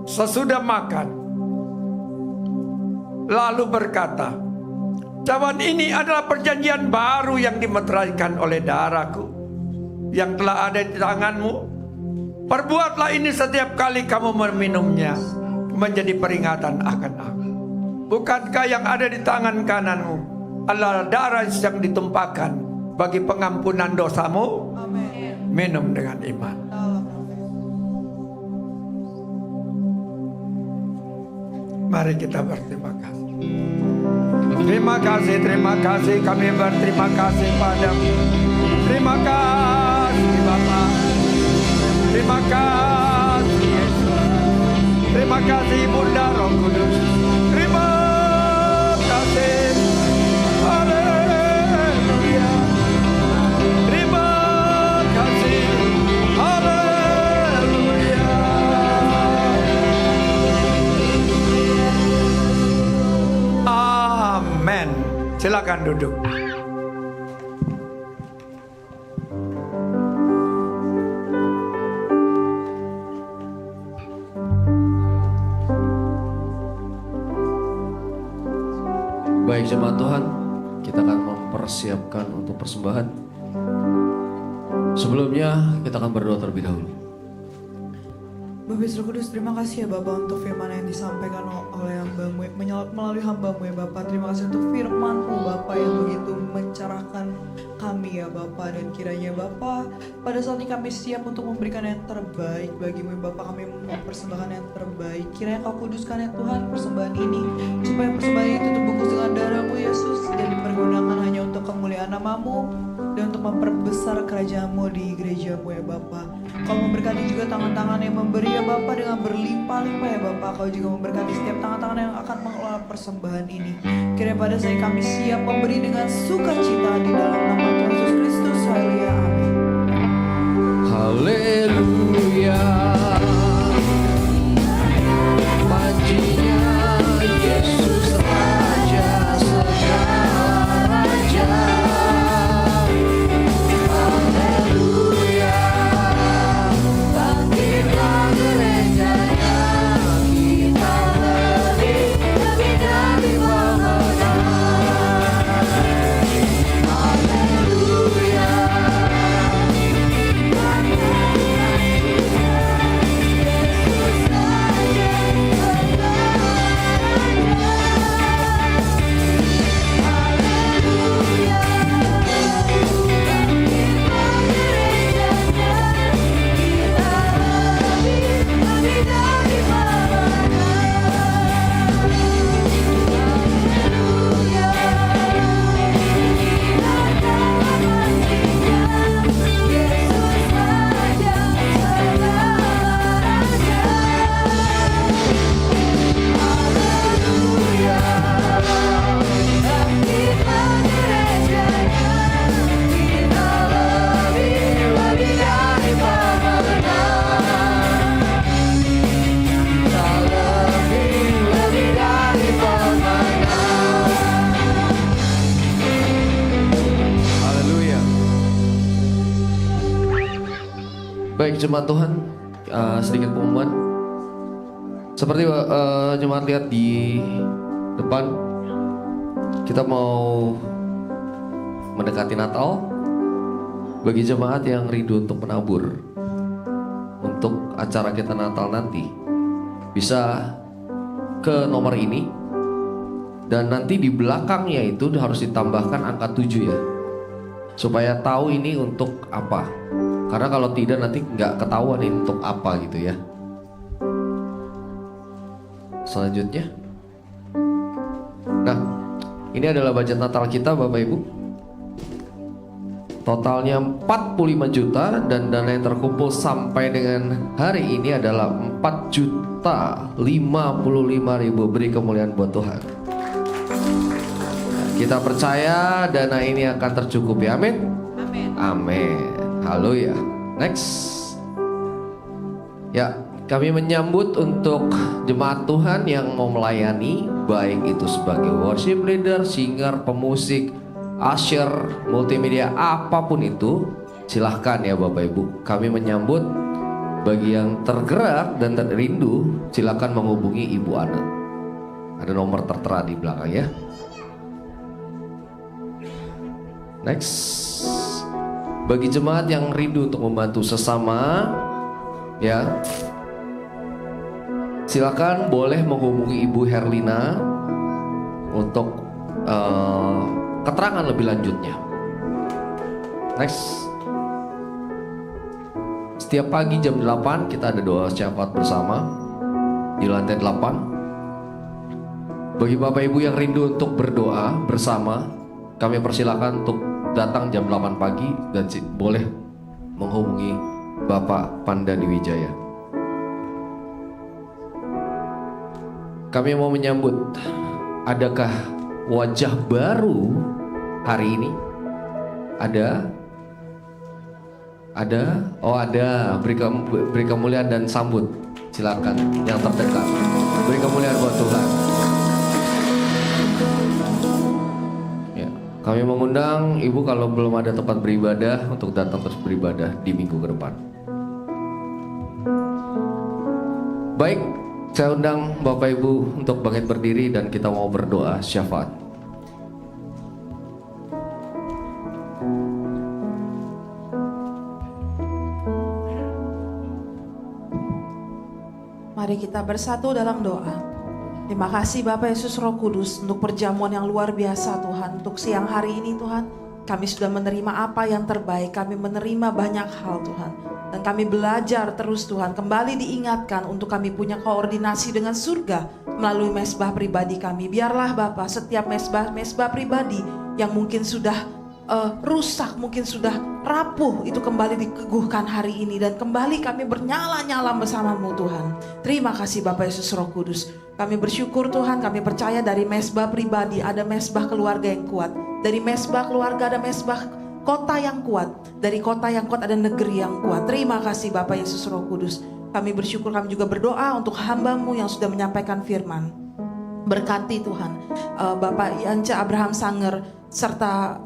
sesudah makan, lalu berkata, cawan ini adalah perjanjian baru yang dimeteraikan oleh darahku yang telah ada di tanganmu. Perbuatlah ini setiap kali kamu meminumnya menjadi peringatan akan aku. Bukankah yang ada di tangan kananmu adalah darah yang ditumpahkan bagi pengampunan dosamu? Minum dengan iman. Mari kita berterima kasih. Terima kasih kami berterima kasih padamu. Terima kasih Bapa. Terima kasih Yesus. Terima kasih Bunda Roh Kudus. Terima kasih. Haleluya. Terima kasih. Haleluya. Amin. Silakan duduk. Baik jemaat Tuhan, kita akan mempersiapkan untuk persembahan. Sebelumnya kita akan berdoa terlebih dahulu. Bapak Yesus Kudus, terima kasih ya Bapak untuk firman yang disampaikan oleh hamba-Mu melalui hamba-Mu ya Bapak. Terima kasih untuk firman-Mu Bapak yang begitu mencerahkan kami ya Bapak. Dan kiranya Bapak, pada saat ini kami siap untuk memberikan yang terbaik bagi-Mu ya Bapak. Kami mempersembahkan yang terbaik. Kiranya Kau kuduskan ya Tuhan persembahan ini, supaya persembahan itu terbungkus dengan darah-Mu Yesus dan dipergunakan hanya untuk kemuliaan nama-Mu dan untuk memperbesar kerajaan-Mu di gereja-Mu ya Bapak. Kau memberkati juga tangan-tangan yang memberi ya Bapak dengan berlimpah-limpah ya Bapak. Kau juga memberkati setiap tangan-tangan yang akan mengelola persembahan ini. Kiranya pada saat kami siap memberi dengan sukacita di dalam nama Tuhan Yesus Kristus. Haleluya. Amin. Haleluya. Majinya Yesus Raja segala raja. Haleluya. Bangkitlah gerejanya, kita lebih dari pemenang. Haleluya. Baik jemaat Tuhan, sedikit pengumuman. Seperti jemaat lihat di depan, kita mau mendekati Natal. Bagi jemaat yang rindu untuk menabur untuk acara kita Natal nanti, bisa ke nomor ini. Dan nanti di belakangnya itu harus ditambahkan angka 7 ya, supaya tahu ini untuk apa. Karena kalau tidak nanti nggak ketahuan ini untuk apa gitu ya. Selanjutnya, nah ini adalah budget Natal kita Bapak Ibu. Totalnya 45 juta dan dana yang terkumpul sampai dengan hari ini adalah 4.055.000. Beri kemuliaan buat Tuhan. Kita percaya dana ini akan tercukupi. Amin. Amin. Haleluya. Next. Ya, kami menyambut untuk jemaat Tuhan yang mau melayani, baik itu sebagai worship leader, singer, pemusik, usher, multimedia, apapun itu, silahkan ya Bapak Ibu. Kami menyambut. Bagi yang tergerak dan rindu, silahkan menghubungi Ibu Ana. Ada nomor tertera di belakang ya. Next. Bagi jemaat yang rindu untuk membantu sesama, ya, silakan boleh menghubungi Ibu Herlina untuk keterangan lebih lanjutnya. Next. Setiap pagi jam 8 kita ada doa syafaat bersama di lantai 8. Bagi Bapak Ibu yang rindu untuk berdoa bersama, kami persilakan untuk datang jam 8 pagi dan boleh menghubungi Bapak Pandani Wijaya. Kami mau menyambut, adakah wajah baru hari ini? Ada? Oh ada. Beri kemuliaan dan sambut. Silakan yang terdekat. Beri kemuliaan buat Tuhan. Kami mengundang Ibu kalau belum ada tempat beribadah untuk datang terus beribadah di minggu ke depan. Baik, saya undang Bapak Ibu untuk bangkit berdiri dan kita mau berdoa syafaat. Mari kita bersatu dalam doa. Terima kasih Bapak Yesus Roh Kudus untuk perjamuan yang luar biasa Tuhan. Untuk siang hari ini Tuhan, kami sudah menerima apa yang terbaik. Kami menerima banyak hal Tuhan. Dan kami belajar terus Tuhan. Kembali diingatkan untuk kami punya koordinasi dengan surga melalui mesbah pribadi kami. Biarlah Bapak setiap mesbah pribadi yang mungkin sudah rusak, mungkin sudah rapuh, itu kembali diteguhkan hari ini. Dan kembali kami bernyala-nyala bersamamu Tuhan. Terima kasih Bapak Yesus Roh Kudus. Kami bersyukur Tuhan, kami percaya dari mesbah pribadi ada mesbah keluarga yang kuat. Dari mesbah keluarga ada mesbah kota yang kuat. Dari kota yang kuat ada negeri yang kuat. Terima kasih Bapak Yesus Roh Kudus. Kami bersyukur, kami juga berdoa untuk hamba-Mu yang sudah menyampaikan firman. Berkati Tuhan Bapak Yance Abraham Sanger serta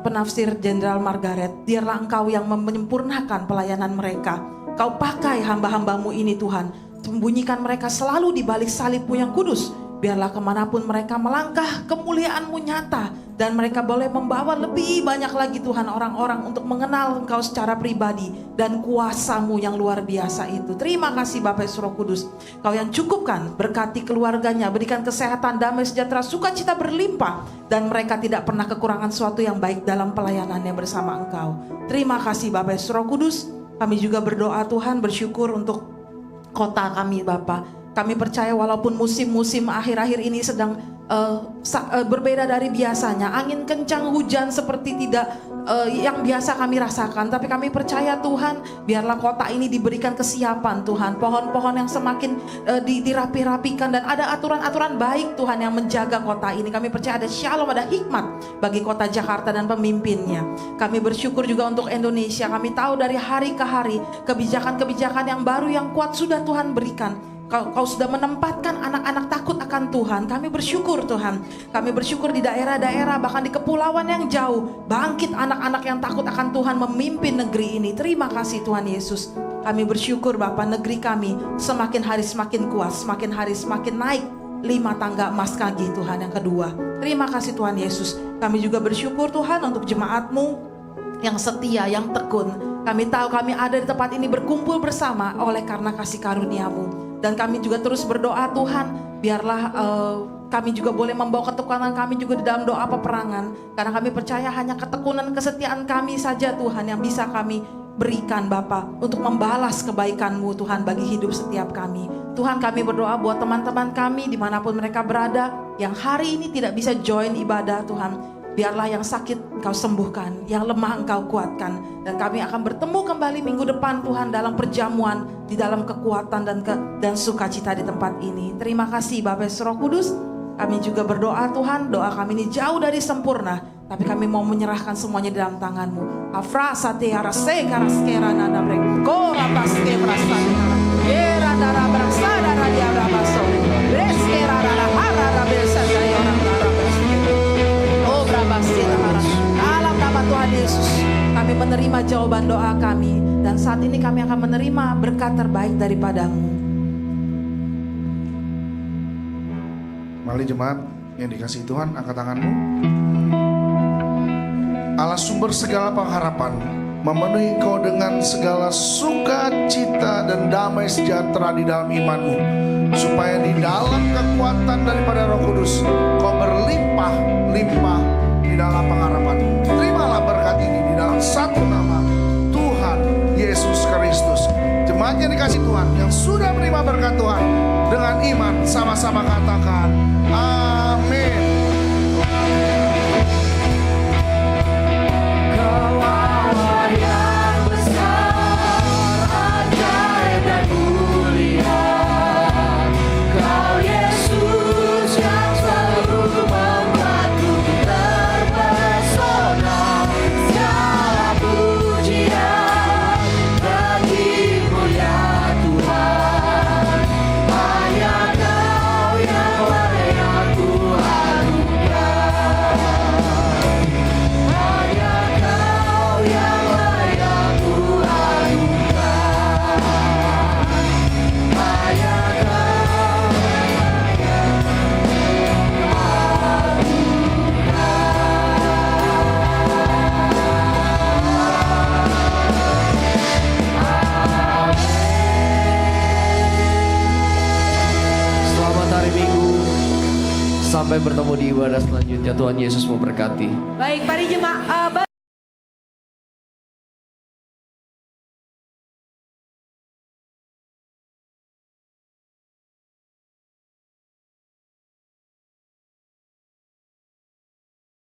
penafsir Jenderal Margaret. Biarlah Engkau yang menyempurnakan pelayanan mereka. Kau pakai hamba-hamba-Mu ini Tuhan. Sembunyikan mereka selalu di balik salib-Mu yang kudus. Biarlah kemanapun mereka melangkah, kemuliaan-Mu nyata. Dan mereka boleh membawa lebih banyak lagi Tuhan orang-orang untuk mengenal Engkau secara pribadi. Dan kuasa-Mu yang luar biasa itu. Terima kasih Bapak Yesus Roh Kudus. Kau yang cukupkan, berkati keluarganya. Berikan kesehatan, damai, sejahtera, sukacita berlimpah. Dan mereka tidak pernah kekurangan sesuatu yang baik dalam pelayanannya bersama Engkau. Terima kasih Bapak Yesus Roh Kudus. Kami juga berdoa Tuhan, bersyukur untuk kota kami Bapak. Kami percaya walaupun musim-musim akhir-akhir ini sedang berbeda dari biasanya. Angin kencang, hujan seperti tidak yang biasa kami rasakan. Tapi kami percaya Tuhan, biarlah kota ini diberikan kesiapan Tuhan. Pohon-pohon yang semakin dirapi-rapikan. Dan ada aturan-aturan baik Tuhan yang menjaga kota ini. Kami percaya ada shalom, ada hikmat bagi kota Jakarta dan pemimpinnya. Kami bersyukur juga untuk Indonesia. Kami tahu dari hari ke hari kebijakan-kebijakan yang baru yang kuat sudah Tuhan berikan. Kau sudah menempatkan anak-anak takut akan Tuhan. Kami bersyukur Tuhan. Kami bersyukur di daerah-daerah, bahkan di kepulauan yang jauh, bangkit anak-anak yang takut akan Tuhan memimpin negeri ini. Terima kasih Tuhan Yesus. Kami bersyukur Bapak, negeri kami semakin hari semakin kuat, semakin hari semakin naik 5 tangga emas kaki Tuhan yang kedua. Terima kasih Tuhan Yesus. Kami juga bersyukur Tuhan untuk jemaat-Mu yang setia, yang tekun. Kami tahu kami ada di tempat ini berkumpul bersama oleh karena kasih karunia-Mu. Dan kami juga terus berdoa Tuhan, biarlah kami juga boleh membawa ketekunan kami juga di dalam doa peperangan. Karena kami percaya hanya ketekunan kesetiaan kami saja Tuhan yang bisa kami berikan Bapa untuk membalas kebaikan-Mu Tuhan bagi hidup setiap kami. Tuhan, kami berdoa buat teman-teman kami dimanapun mereka berada yang hari ini tidak bisa join ibadah Tuhan. Biarlah yang sakit Engkau sembuhkan, yang lemah Engkau kuatkan. Dan kami akan bertemu kembali minggu depan Tuhan dalam perjamuan, di dalam kekuatan dan sukacita di tempat ini. Terima kasih Bapa Yesus Roh Kudus. Kami juga berdoa Tuhan, doa kami ini jauh dari sempurna, tapi kami mau menyerahkan semuanya di dalam tangan-Mu. Afra sateara sekaraskera nada brek. Kora paske prasana. Era dara brasada radia brabaso. Breskera dara harara bersada orang dara bersada. Oh brabasira hara. Dalam nama Tuhan Yesus, kami menerima jawaban doa kami. Dan saat ini kami akan menerima berkat terbaik daripada-Mu. Mari jemaat yang dikasihi Tuhan, angkat tanganmu. Allah sumber segala pengharapan memenuhi kau dengan segala sukacita dan damai sejahtera di dalam imanmu, supaya di dalam kekuatan daripada Roh Kudus kau berlimpah-limpah di dalam pengharapan. Terimalah berkat ini di dalam satu nama Tuhan Yesus Kristus. Jemaat yang dikasihi Tuhan yang sudah menerima berkat Tuhan dengan iman, sama-sama katakan amin. Kau Allah yang besar, ajaib dan mulia. Kau Yesus yang selalu membuatku terpesona. Segala pujian bagimu ya Tuhan. Hanya Kau yang layak ku anugerah. Hanya Kau yang layak ku anugerah. Hanya Selamat hari Minggu. Sampai bertemu di ibadah selanjutnya. Tuhan Yesus memberkati. Baik, mari jemaah.